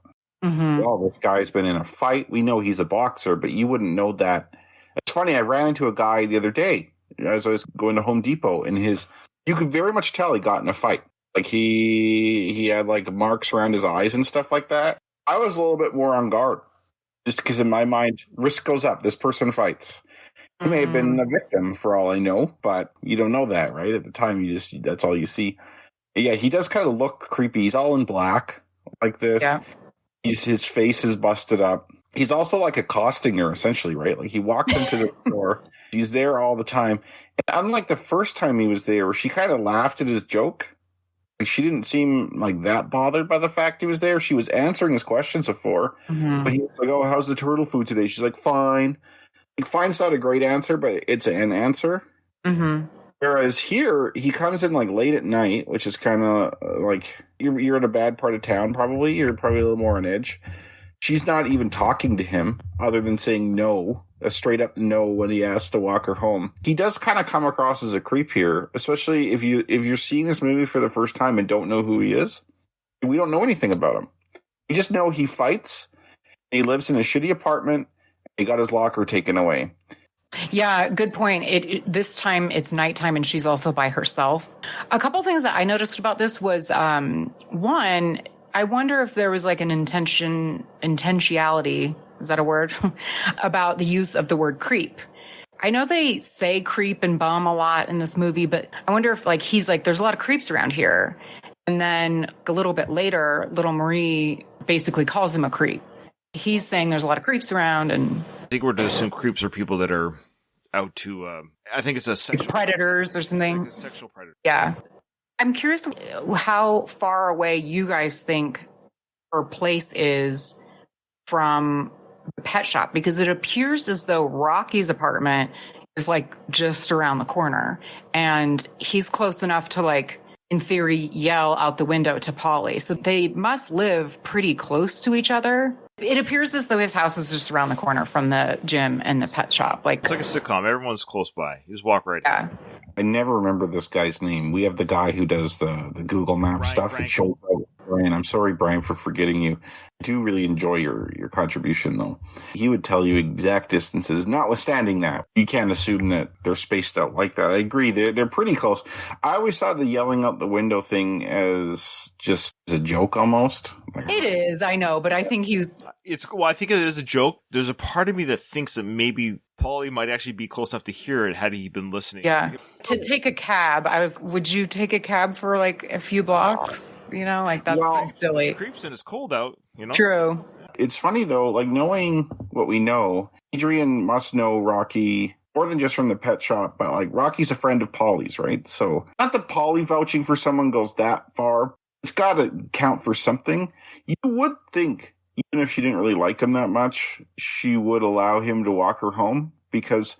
Mm-hmm. Well, this guy's been in a fight. We know he's a boxer, but you wouldn't know that. It's funny, I ran into a guy the other day as I was going to Home Depot, and you could very much tell he got in a fight. Like he had like marks around his eyes and stuff like that. I was a little bit more on guard, just because in my mind, risk goes up. This person fights. He may have been a victim for all I know, but you don't know that, right? At the time, that's all you see. Yeah, he does kind of look creepy. He's all in black like this. Yeah. His face is busted up. He's also like accosting her, essentially, right? Like he walks into the store. He's there all the time. And unlike the first time he was there, where she kind of laughed at his joke, Like, she didn't seem like that bothered by the fact he was there. She was answering his questions before, but he was like, "Oh, how's the turtle food today?" She's like, "Fine." Like, fine's not a great answer, but it's an answer. Whereas here, he comes in like late at night, which is kind of like you're in a bad part of town. Probably you're probably a little more on edge. She's not even talking to him, other than saying no, a straight up no when he asks to walk her home. He does kind of come across as a creep here, especially if you're seeing this movie for the first time and don't know who he is. We don't know anything about him. We just know he fights. He lives in a shitty apartment. He got his locker taken away. Yeah, good point. This time it's nighttime and she's also by herself. A couple things that I noticed about this was, one, I wonder if there was like an intentionality, is that a word? About the use of the word creep. I know they say creep and bum a lot in this movie, but I wonder if like he's like, there's a lot of creeps around here. And then a little bit later, little Marie basically calls him a creep. He's saying there's a lot of creeps around, and I think we're to assume creeps are people that are out to, I think it's a sexual predators or something. Like a sexual predator. Yeah. I'm curious how far away you guys think her place is from the pet shop, because it appears as though Rocky's apartment is like just around the corner, and he's close enough to like, in theory, yell out the window to Polly. So they must live pretty close to each other. It appears as though his house is just around the corner from the gym and the pet shop. Like, it's like a sitcom. Everyone's close by. You just walk right in. I never remember this guy's name. We have the guy who does the Google Map stuff. It shows Brian. I'm sorry, Brian, for forgetting you. I do really enjoy your contribution, though. He would tell you exact distances. Notwithstanding that, you can't assume that they're spaced out like that. I agree. They're pretty close. I always saw the yelling out the window thing as just a joke almost. It is, I know, but I think he was... I think it is a joke. There's a part of me that thinks that maybe Paulie might actually be close enough to hear it had he been listening. Yeah. To take a cab, would you take a cab for like a few blocks? You know, like that's so silly. It's creeps and it's cold out, you know? True. It's funny though, like knowing what we know, Adrian must know Rocky more than just from the pet shop, but like Rocky's a friend of Polly's, right? So not that Polly vouching for someone goes that far. It's got to count for something. You would think, even if she didn't really like him that much, she would allow him to walk her home, because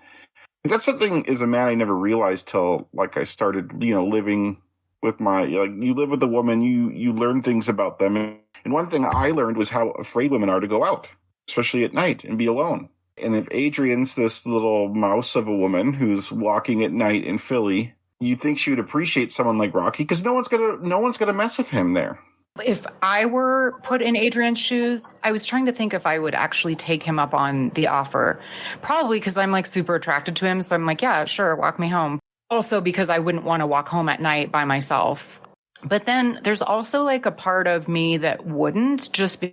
that's something as a man I never realized till like I started, living with you live with a woman, you learn things about them. And one thing I learned was how afraid women are to go out, especially at night, and be alone. And if Adrian's this little mouse of a woman who's walking at night in Philly, you'd think she would appreciate someone like Rocky, because no one's gonna mess with him there. If I were put in Adrian's shoes, I was trying to think if I would actually take him up on the offer. Probably because I'm like super attracted to him. So I'm like, yeah, sure, walk me home. Also because I wouldn't want to walk home at night by myself. But then there's also like a part of me that wouldn't, just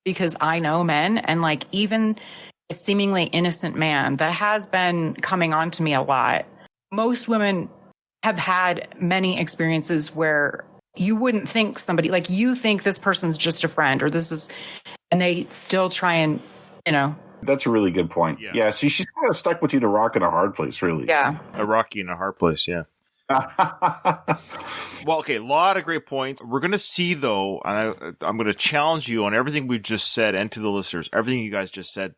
because I know men, and like even a seemingly innocent man that has been coming on to me a lot. Most women have had many experiences where you wouldn't think somebody, like you think this person's just a friend and they still try and, That's a really good point. Yeah, see, she's kind of stuck between a rock and a hard place, really. Yeah. A rocky and a hard place, yeah. Well, okay, a lot of great points. We're going to see, though, and I'm going to challenge you on everything we've just said, and to the listeners, everything you guys just said,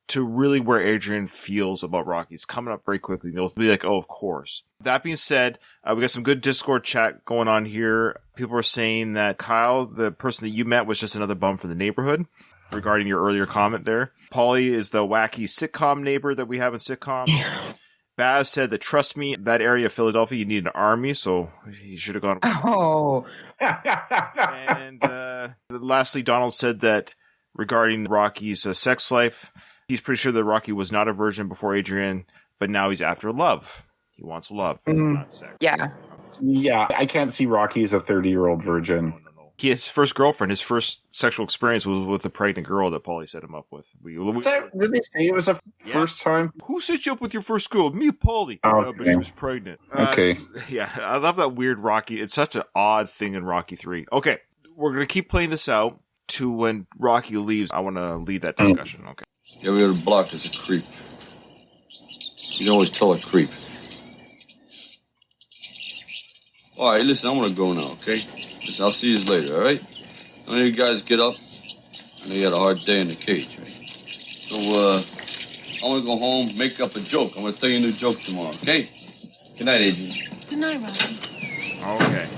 to really where Adrian feels about Rocky. It's coming up very quickly. They'll be like, oh, of course. That being said, we got some good Discord chat going on here. People are saying that Kyle, the person that you met, was just another bum for the neighborhood, regarding your earlier comment there. Paulie is the wacky sitcom neighbor that we have in sitcoms. Baz said that, trust me, that area of Philadelphia, you need an army, so he should have gone. Oh. And lastly, Donald said that regarding Rocky's sex life, he's pretty sure that Rocky was not a virgin before Adrian, but now he's after love. He wants love, not sex. Yeah. Yeah, I can't see Rocky as a 30-year-old virgin. No. His first girlfriend, his first sexual experience was with a pregnant girl that Paulie set him up with. Did they say it was a first time? Who set you up with your first girl? Me, Paulie. Okay. But she was pregnant. Okay. Yeah, I love that weird Rocky. It's such an odd thing in Rocky 3. Okay, we're going to keep playing this out to when Rocky leaves. I want to lead that discussion. Okay. You ever get blocked as a creep? You can always tell a creep. All right, listen, I'm gonna go now, okay? Listen, I'll see you later, all right? I know you guys get up. I know you had a hard day in the cage, right? So, I wanna go home, make up a joke. I'm gonna tell you a new joke tomorrow, okay? Good night, Adrian. Good night, Rocky. Okay.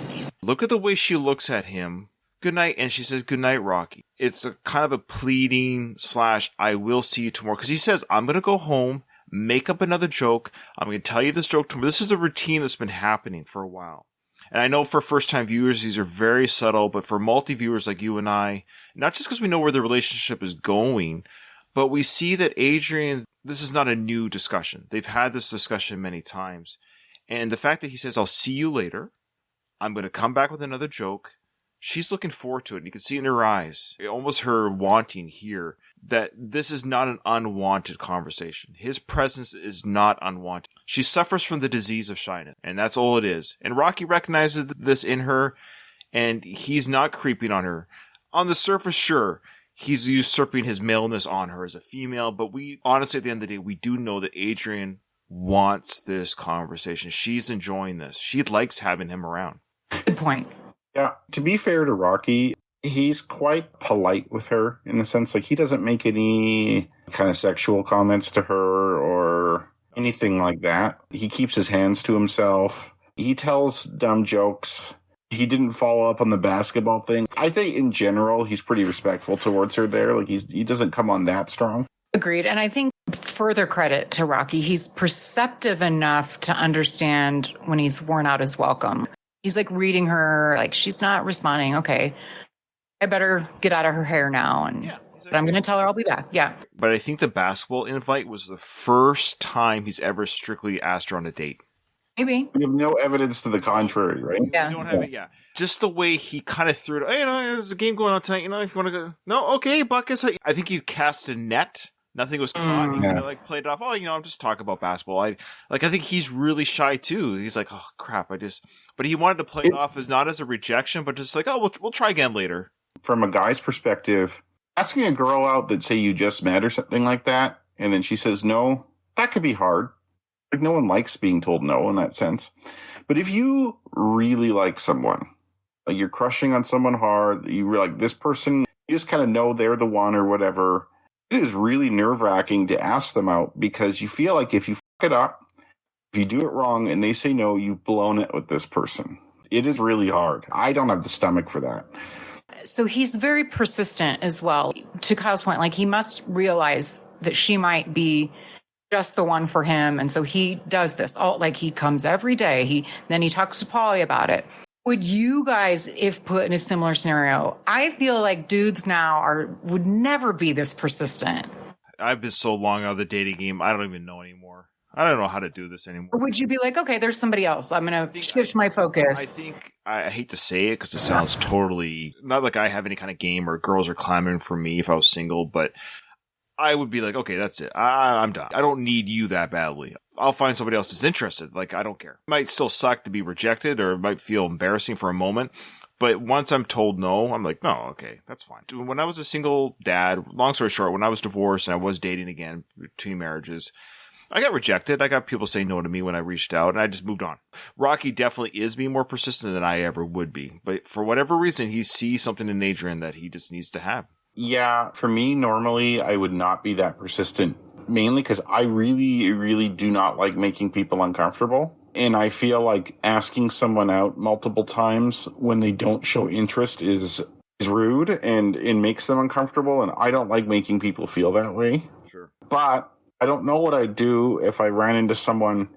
Look at the way she looks at him. Good night, and she says, good night, Rocky. It's a kind of a pleading / I will see you tomorrow. Because he says, I'm going to go home, make up another joke. I'm going to tell you this joke tomorrow. This is a routine that's been happening for a while. And I know for first-time viewers, these are very subtle, but for multi-viewers like you and I, not just because we know where the relationship is going, but we see that Adrian, this is not a new discussion. They've had this discussion many times. And the fact that he says, I'll see you later, I'm going to come back with another joke, she's looking forward to it. And you can see in her eyes, almost her wanting here, that this is not an unwanted conversation. His presence is not unwanted. She suffers from the disease of shyness, and that's all it is. And Rocky recognizes this in her, and he's not creeping on her. On the surface, sure, he's usurping his maleness on her as a female, but we honestly, at the end of the day, we do know that Adrian wants this conversation. She's enjoying this. She likes having him around. Good point. Yeah, to be fair to Rocky, he's quite polite with her in the sense like he doesn't make any kind of sexual comments to her or anything like that. He keeps his hands to himself. He tells dumb jokes. He didn't follow up on the basketball thing. I think in general, he's pretty respectful towards her there. Like he doesn't come on that strong. Agreed. And I think further credit to Rocky, he's perceptive enough to understand when he's worn out his welcome. He's like reading her, like she's not responding. Okay, I better get out of her hair now. And but I'm going to tell her I'll be back. Yeah. But I think the basketball invite was the first time he's ever strictly asked her on a date. Maybe. We have no evidence to the contrary, right? Yeah. You don't have it, yeah. Just the way he kind of threw it. Hey, there's a game going on tonight. If you want to go. No, okay, buckets. I think he cast a net. Nothing was caught. He kind of played it off. Oh, I'm just talking about basketball. I think he's really shy too. He's like, oh crap, but he wanted to play it off as not as a rejection, but just like, oh, we'll try again later. From a guy's perspective, asking a girl out that say you just met or something like that, and then she says no, that could be hard. Like no one likes being told no in that sense. But if you really like someone, like you're crushing on someone hard, you like this person, you just kind of know they're the one or whatever. It is really nerve-wracking to ask them out because you feel like if you fuck it up, if you do it wrong and they say no, you've blown it with this person. It is really hard. I don't have the stomach for that. So he's very persistent as well. To Kyle's point, like he must realize that she might be just the one for him. And so he does this. Like he comes every day. Then he talks to Paulie about it. Would you guys, if put in a similar scenario, I feel like dudes now would never be this persistent. I've been so long out of the dating game, I don't even know anymore. I don't know how to do this anymore. Or would you be like, okay, there's somebody else. I'm going to shift my focus. I think, I hate to say it because it sounds totally, not like I have any kind of game or girls are clamoring for me if I was single, but I would be like, okay, that's it. I'm done. I don't need you that badly. I'll find somebody else that's interested. Like, I don't care. It might still suck to be rejected or it might feel embarrassing for a moment. But once I'm told no, I'm like, no, okay, that's fine. When I was a single dad, long story short, when I was divorced and I was dating again, 2 marriages, I got rejected. I got people say no to me when I reached out and I just moved on. Rocky definitely is being more persistent than I ever would be. But for whatever reason, he sees something in Adrian that he just needs to have. Yeah, for me, normally I would not be that persistent, mainly because I really, really do not like making people uncomfortable. And I feel like asking someone out multiple times when they don't show interest is rude and it makes them uncomfortable. And I don't like making people feel that way. Sure. But I don't know what I'd do if I ran into someone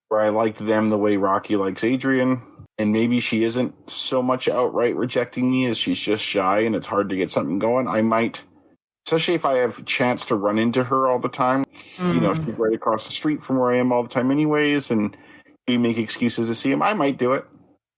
where I liked them the way Rocky likes Adrian. And maybe she isn't so much outright rejecting me as she's just shy and it's hard to get something going. I might, especially if I have a chance to run into her all the time. You know, she's right across the street from where I am all the time anyways. And we make excuses to see him. I might do it.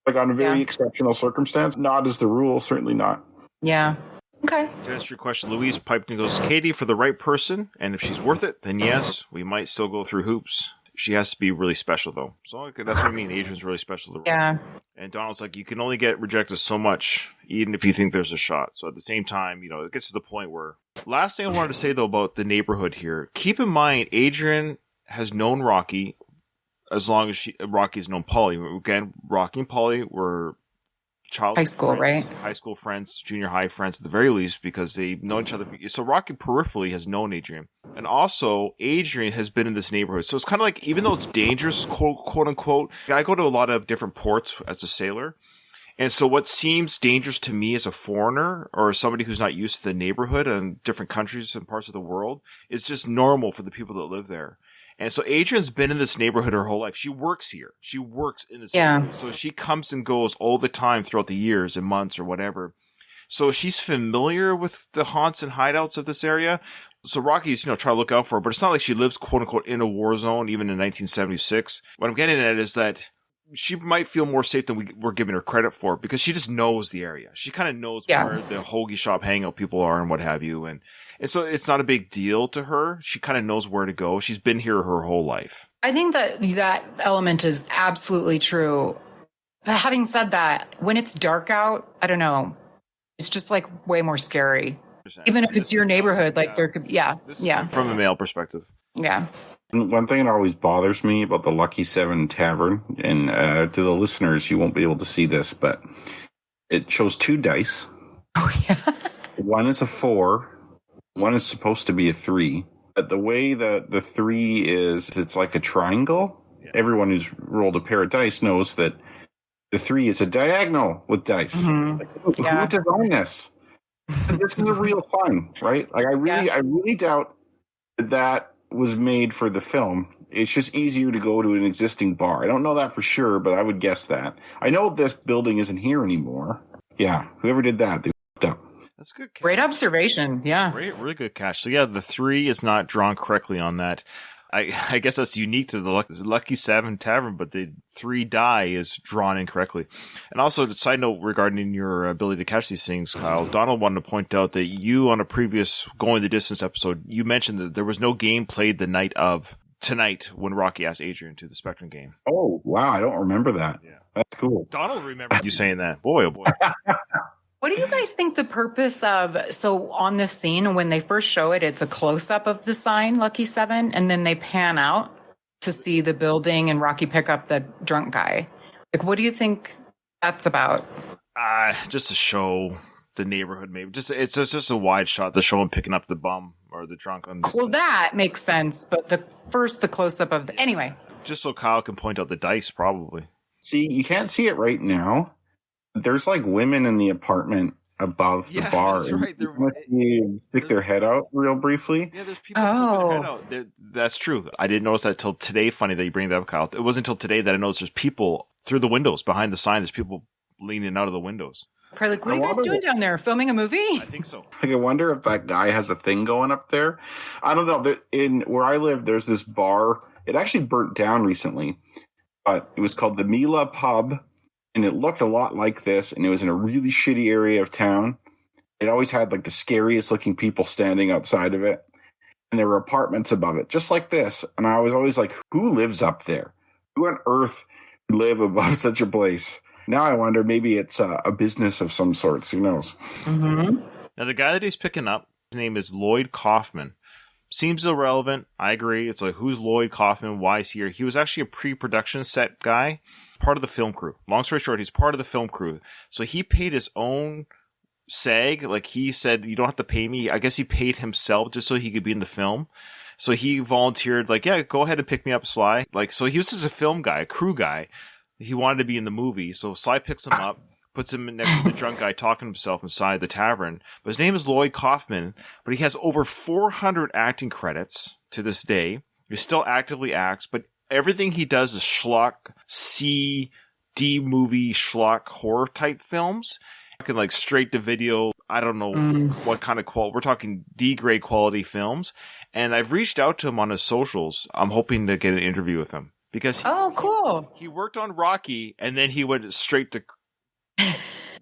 Like on a very exceptional circumstance. Not as the rule, certainly not. Yeah. Okay. To answer your question, Louise piped and goes, Katie, for the right person. And if she's worth it, then yes, we might still go through hoops. She has to be really special, though. So that's what I mean. Adrian's really special. Yeah. And Donald's like, you can only get rejected so much, even if you think there's a shot. So at the same time, it gets to the point where... Last thing I wanted to say, though, about the neighborhood here. Keep in mind, Adrian has known Rocky as long as Rocky's known Polly. Again, Rocky and Polly were childhood High school, friends, right? high school friends, junior high friends at the very least, because they've known each other. So Rocky peripherally has known Adrian. And also, Adrian has been in this neighborhood. So it's kind of like, even though it's dangerous, quote unquote, I go to a lot of different ports as a sailor. And so what seems dangerous to me as a foreigner or somebody who's not used to the neighborhood and different countries and parts of the world is just normal for the people that live there. And so Adrian's been in this neighborhood her whole life. She works here. She works in this neighborhood. So she comes and goes all the time throughout the years and months or whatever. So she's familiar with the haunts and hideouts of this area. So Rocky's, trying to look out for her, but it's not like she lives, quote unquote, in a war zone, even in 1976. What I'm getting at is that she might feel more safe than we're giving her credit for, because she just knows the area. She kind of knows where the hoagie shop hangout people are and what have you. And so it's not a big deal to her. She kind of knows where to go. She's been here her whole life. I think that element is absolutely true. But having said that, when it's dark out, I don't know, it's just like way more scary. Even if it's your neighborhood, like there could be, From a male perspective. Yeah. One thing that always bothers me about the Lucky 7 Tavern, and to the listeners, you won't be able to see this, but it shows 2 dice. Oh, yeah. One is a 4. One is supposed to be a 3. But the way that the 3 is, it's like a triangle. Yeah. Everyone who's rolled a pair of dice knows that the 3 is a diagonal with dice. Mm-hmm. Like, who designed this? This is a real sign, right? Like I really doubt that was made for the film. It's just easier to go to an existing bar. I don't know that for sure, but I would guess that. I know this building isn't here anymore. Yeah, whoever did that, they f***ed up. That's good. Great observation. Yeah. Really good catch. So yeah, the 3 is not drawn correctly on that. I guess that's unique to the Lucky 7 Tavern, but the 3 die is drawn incorrectly. And also, a side note regarding your ability to catch these things, Kyle, Donald wanted to point out that you, on a previous Going the Distance episode, you mentioned that there was no game played the night of tonight when Rocky asked Adrian to the Spectrum game. Oh, wow. I don't remember that. Yeah. That's cool. Donald remembered you saying that. Boy, oh boy. What do you guys think the purpose of, so on this scene, when they first show it, it's a close-up of the sign, Lucky 7, and then they pan out to see the building and Rocky pick up the drunk guy. Like, what do you think that's about? Just to show the neighborhood, maybe. It's just a wide shot to show him picking up the bum or the drunk. Well, that makes sense, but the close-up of anyway. Just so Kyle can point out the dice, probably. See, you can't see it right now. There's like women in the apartment above the bar. That's right. You stick their head out real briefly. Yeah, there's people sticking their head out. That's true. I didn't notice that till today. Funny that you bring that up, Kyle. It wasn't until today that I noticed there's people through the windows behind the sign. There's people leaning out of the windows. Probably like, what are you guys doing down there? Filming a movie? I think so. I wonder if that guy has a thing going up there. I don't know. In where I live, there's this bar. It actually burnt down recently, but it was called the Mila Pub. And it looked a lot like this, and it was in a really shitty area of town. It always had like the scariest looking people standing outside of it. And there were apartments above it, just like this. And I was always like, who lives up there? Who on earth would live above such a place? Now I wonder, maybe it's a business of some sorts. Who knows? Mm-hmm. Now, the guy that he's picking up, his name is Lloyd Kaufman. Seems irrelevant. I agree. It's like, who's Lloyd Kaufman? Why is he here? He was actually a pre-production set guy, part of the film crew. Long story short, he's part of the film crew. So he paid his own SAG. Like he said, you don't have to pay me. I guess he paid himself just so he could be in the film. So he volunteered, like, yeah, go ahead and pick me up, Sly. Like, so he was just a film guy, a crew guy. He wanted to be in the movie. So Sly picks him up, puts him next to the drunk guy talking to himself inside the tavern. But his name is Lloyd Kaufman, but he has over 400 acting credits to this day. He still actively acts, but everything he does is schlock, C-D movie schlock horror type films. Talking like straight to video, I don't know what kind of quality. We're talking D-grade quality films. And I've reached out to him on his socials. I'm hoping to get an interview with him. Because cool. He worked on Rocky, and then he went straight to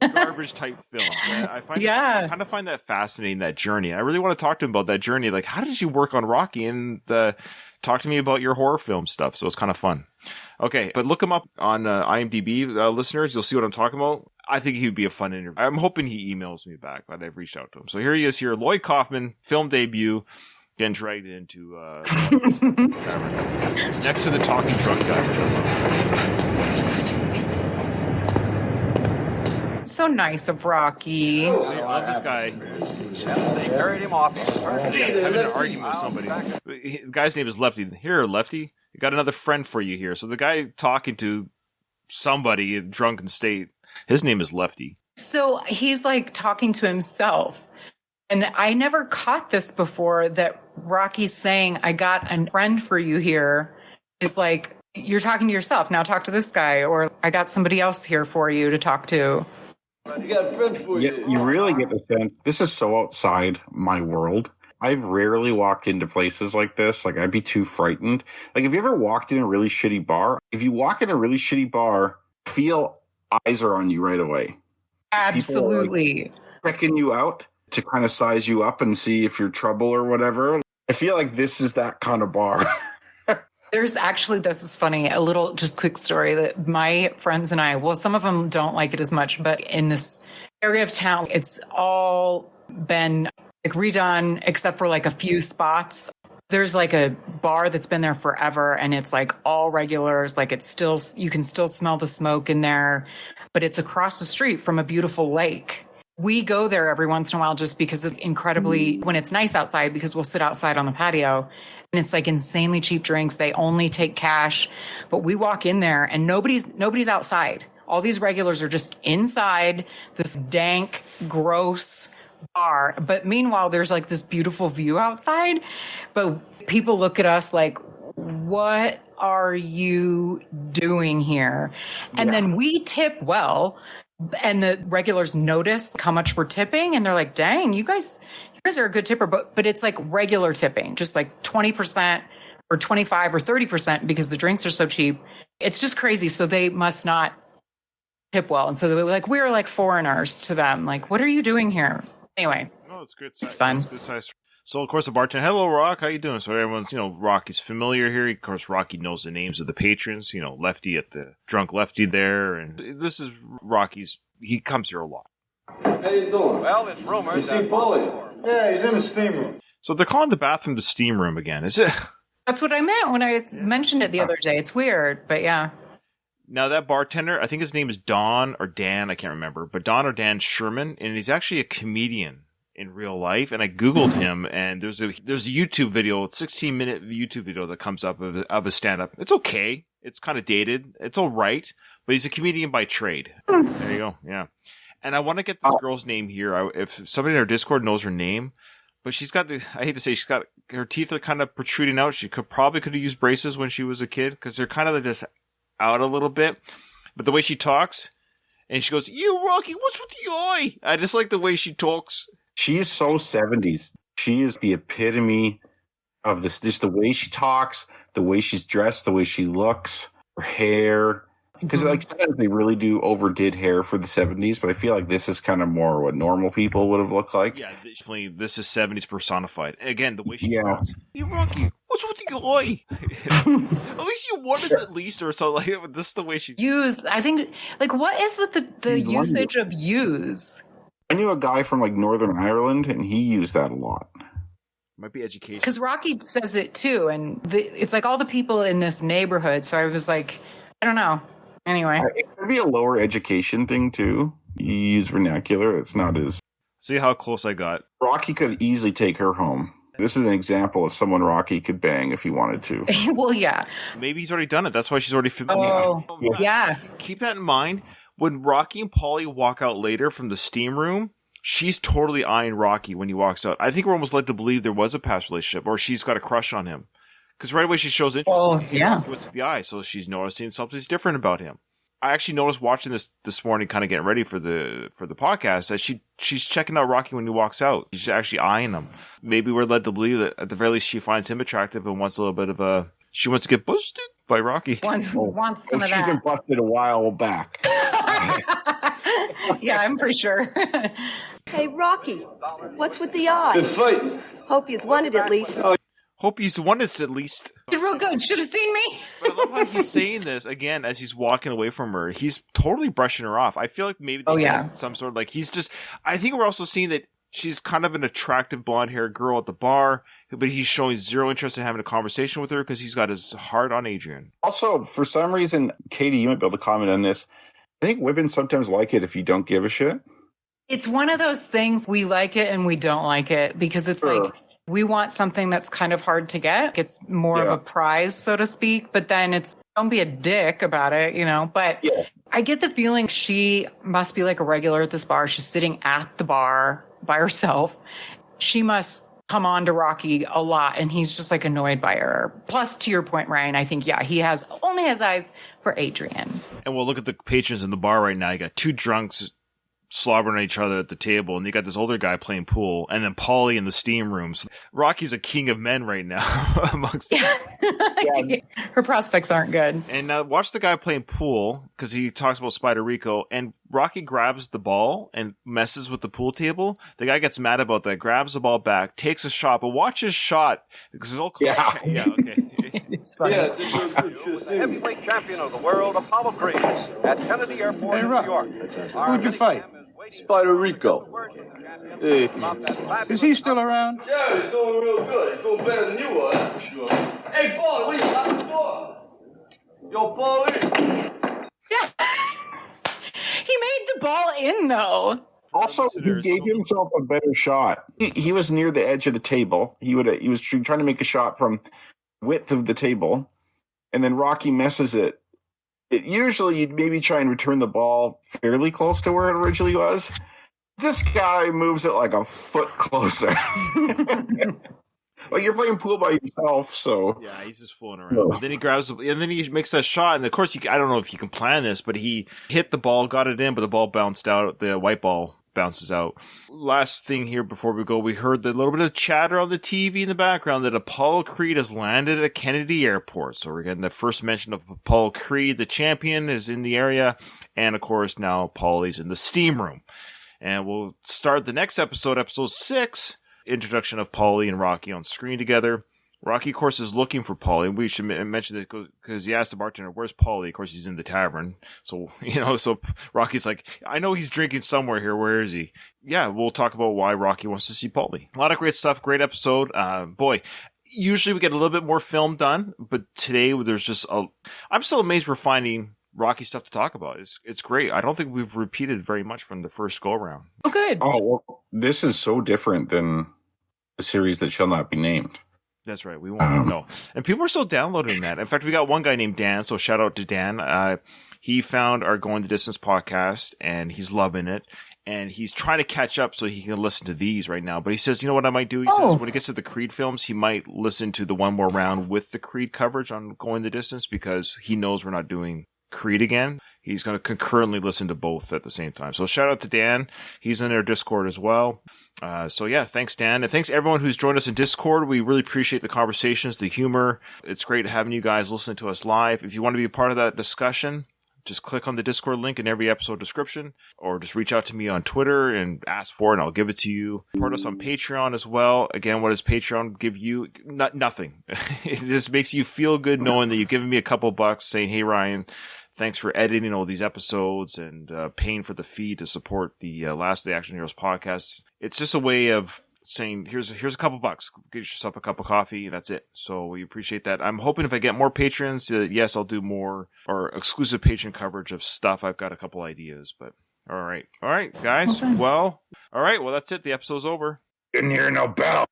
garbage type films. I kind of find that fascinating, that journey. I really want to talk to him about that journey. Like, how did you work on Rocky? And talk to me about your horror film stuff. So it's kind of fun. Okay, but look him up on IMDb, listeners. You'll see what I'm talking about. I think he would be a fun interview. I'm hoping he emails me back, but I've reached out to him. So here he is here, Lloyd Kaufman, film debut. getting dragged into next to the talking drunk guy. So nice of Rocky. I love this guy. They carried him off. Having an argument with somebody. The guy's name is Lefty. Here, Lefty, you got another friend for you here. So the guy talking to somebody in drunken state, his name is Lefty. So he's like talking to himself. And I never caught this before, that Rocky's saying, I got a friend for you here, is like, you're talking to yourself. Now talk to this guy. Or I got somebody else here for you to talk to. You got a friend for you. You really get the sense, this is so outside my world. I've rarely walked into places like this. Like, I'd be too frightened. Like, have you ever walked in a really shitty bar? If you walk in a really shitty bar, feel eyes are on you right away. Absolutely. Checking you out to kind of size you up and see if you're trouble or whatever. I feel like this is that kind of bar. There's actually, this is funny, a little just quick story that my friends and I, well, some of them don't like it as much, but in this area of town, it's all been like redone except for like a few spots. There's like a bar that's been there forever, and it's like all regulars. Like, it's still, you can still smell the smoke in there, but it's across the street from a beautiful lake. We go there every once in a while just because it's incredibly, when it's nice outside, because we'll sit outside on the patio and it's like insanely cheap drinks. They only take cash, but we walk in there and nobody's outside. All these regulars are just inside this dank, gross bar. But meanwhile, there's like this beautiful view outside, but people look at us like, what are you doing here? And then we tip well. And the regulars notice how much we're tipping, and they're like, dang, you guys are a good tipper. But it's like regular tipping, just like 20% or 25 or 30% because the drinks are so cheap. It's just crazy. So they must not tip well. And so they're like, we're like foreigners to them. Like, what are you doing here? Anyway, It's good. It's fun. It's good size. So, of course, the bartender, hello, Rock, how you doing? So everyone's, Rocky's familiar here. Of course, Rocky knows the names of the patrons, Lefty at the drunk Lefty there. And this is Rocky's, he comes here a lot. How you doing? Well, it's rumored You see Bully? Yeah, he's in the steam room. So they're calling the bathroom the steam room again, is it? that's what I meant when I mentioned it the other day. It's weird, but yeah. Now, that bartender, I think his name is Don or Dan, I can't remember, but Don or Dan Sherman, and he's actually a comedian in real life. And I Googled him, and there's a YouTube video, 16-minute YouTube video that comes up of a stand-up. It's okay. It's kind of dated. It's all right. But he's a comedian by trade. There you go. Yeah. And I want to get this girl's name here. If somebody in our Discord knows her name, but she's got I hate to say, her teeth are kind of protruding out. She could have used braces when she was a kid, because they're kind of just out a little bit. But the way she talks, and she goes, "You, Rocky, what's with the eye?" I just like the way she talks. She is so 70s. She is the epitome of this. Just the way she talks, the way she's dressed, the way she looks, her hair. Because like sometimes they really do overdid hair for the 70s, but I feel like this is kind of more what normal people would have looked like. Yeah, definitely. This is 70s personified. Again, the way she talks. "Hey, Rocky, what's with the eye?" At least you want it at least, or so. Like, this is the way she Use. I think, like, what is with the usage of use? I knew a guy from like Northern Ireland, and he used that a lot. might be education. Because Rocky says it too, and it's like all the people in this neighborhood. So I was like, I don't know. Anyway, It could be a lower education thing too. You use vernacular. It's not as... See how close I got. Rocky could easily take her home. This is an example of someone Rocky could bang if he wanted to. well, yeah. Maybe he's already done it. That's why she's already familiar. Oh, yeah. Keep that in mind. When Rocky and Polly walk out later from the steam room, she's totally eyeing Rocky when he walks out. I think we're almost led to believe there was a past relationship, or she's got a crush on him. Because right away she shows interest. Oh, yeah. With the eye, so she's noticing something's different about him. I actually noticed watching this morning, kind of getting ready for the podcast, that she's checking out Rocky when he walks out. She's actually eyeing him. Maybe we're led to believe that at the very least she finds him attractive and wants a little bit of she wants to get busted by Rocky. Wants some of She's that. been busted a while back. Yeah, I'm pretty sure. Hey, Rocky, what's with the eye? Good fighting. Hope you's won it at least. Hope he's won this at least. You're real good. Should have seen me. But I love how he's saying this again as he's walking away from her. He's totally brushing her off. I feel like maybe they had some sort of like he's just. I think we're also seeing that She's kind of an attractive blonde-haired girl at the bar, but he's showing zero interest in having a conversation with her because he's got his heart on Adrian. Also, for some reason, Katie, you might be able to comment on this. I think women sometimes like it if you don't give a shit. It's one of those things we like it and we don't like it because it's like we want something that's kind of hard to get. It's more of a prize, so to speak, but then it's don't be a dick about it, you know. But I get the feeling she must be like a regular at this bar. She's sitting at the bar by herself. She must come on to Rocky a lot, and he's just like annoyed by her. Plus, to your point, Ryan, I think, he only has eyes for Adrian. And we'll look at the patrons in the bar right now. You got two drunks slobbering at each other at the table, and you got this older guy playing pool, and then Paulie in the steam rooms. Rocky's a king of men right now. amongst Her prospects aren't good. And watch the guy playing pool, because he talks about Spider Rico, and Rocky grabs the ball and messes with the pool table. The guy gets mad about that, grabs the ball back, takes a shot, but watch his shot, because it's all close. Yeah, okay. The heavyweight champion of the world, Apollo Creed, at Kennedy Airport in New York. Who'd you fight? Spider Rico. Hey. Is he still around? Yeah, he's doing real good. He's doing better than you are, that's for sure. Hey, Paulie, what are you locking the door? Yo, Paulie. Yeah. He made the ball in, though. Also, he gave himself a better shot. He was near the edge of the table. He was trying to make a shot from width of the table, and then Rocky messes it. Usually you'd maybe try and return the ball fairly close to where it originally was. This guy moves it like a foot closer. Like you're playing pool by yourself, so yeah, he's just fooling around. And then he grabs, and then he makes that shot. And of course, I don't know if you can plan this, but he hit the ball, got it in, but the ball bounced out. The white ball bounces out. Last thing here before we go, we heard the little bit of chatter on the TV in the background that Apollo Creed has landed at Kennedy Airport. So we're getting the first mention of Apollo Creed, the champion, is in the area, and of course now Paulie's in the steam room. And we'll start the next episode 6, introduction of Paulie and Rocky on screen together. Rocky, of course, is looking for Paulie. We should mention that because he asked the bartender, "Where's Paulie?" Of course, he's in the tavern. So, so Rocky's like, "I know he's drinking somewhere here. Where is he?" Yeah, we'll talk about why Rocky wants to see Paulie. A lot of great stuff. Great episode. Boy, usually we get a little bit more film done, but today there's just I'm still amazed we're finding Rocky stuff to talk about. It's great. I don't think we've repeated very much from the first go around. Oh, good. Oh, well, this is so different than the series that shall not be named. That's right. We won't know. And people are still downloading that. In fact, we got one guy named Dan, so shout out to Dan. He found our Going the Distance podcast, and he's loving it. And he's trying to catch up so he can listen to these right now. But he says, you know what I might do? He says when he gets to the Creed films, he might listen to the One More Round with the Creed coverage on Going the Distance because he knows we're not doing Creed again. He's going to concurrently listen to both at the same time. So shout out to Dan. He's in our Discord as well. So yeah, thanks Dan. And thanks everyone who's joined us in Discord. We really appreciate the conversations, the humor. It's great having you guys listening to us live. If you want to be a part of that discussion, just click on the Discord link in every episode description, or just reach out to me on Twitter and ask for it, and I'll give it to you. Support us on Patreon as well. Again, what does Patreon give you? Nothing. It just makes you feel good knowing that you've given me a couple bucks saying, "Hey, Ryan, thanks for editing all these episodes and paying for the fee to support the Last of the Action Heroes podcast." It's just a way of saying, here's a couple bucks. Get yourself a cup of coffee, and that's it. So we appreciate that. I'm hoping if I get more patrons, yes, I'll do more or exclusive patron coverage of stuff. I've got a couple ideas, but all right, guys. Okay. Well, all right. Well, that's it. The episode's over. Didn't hear no bell.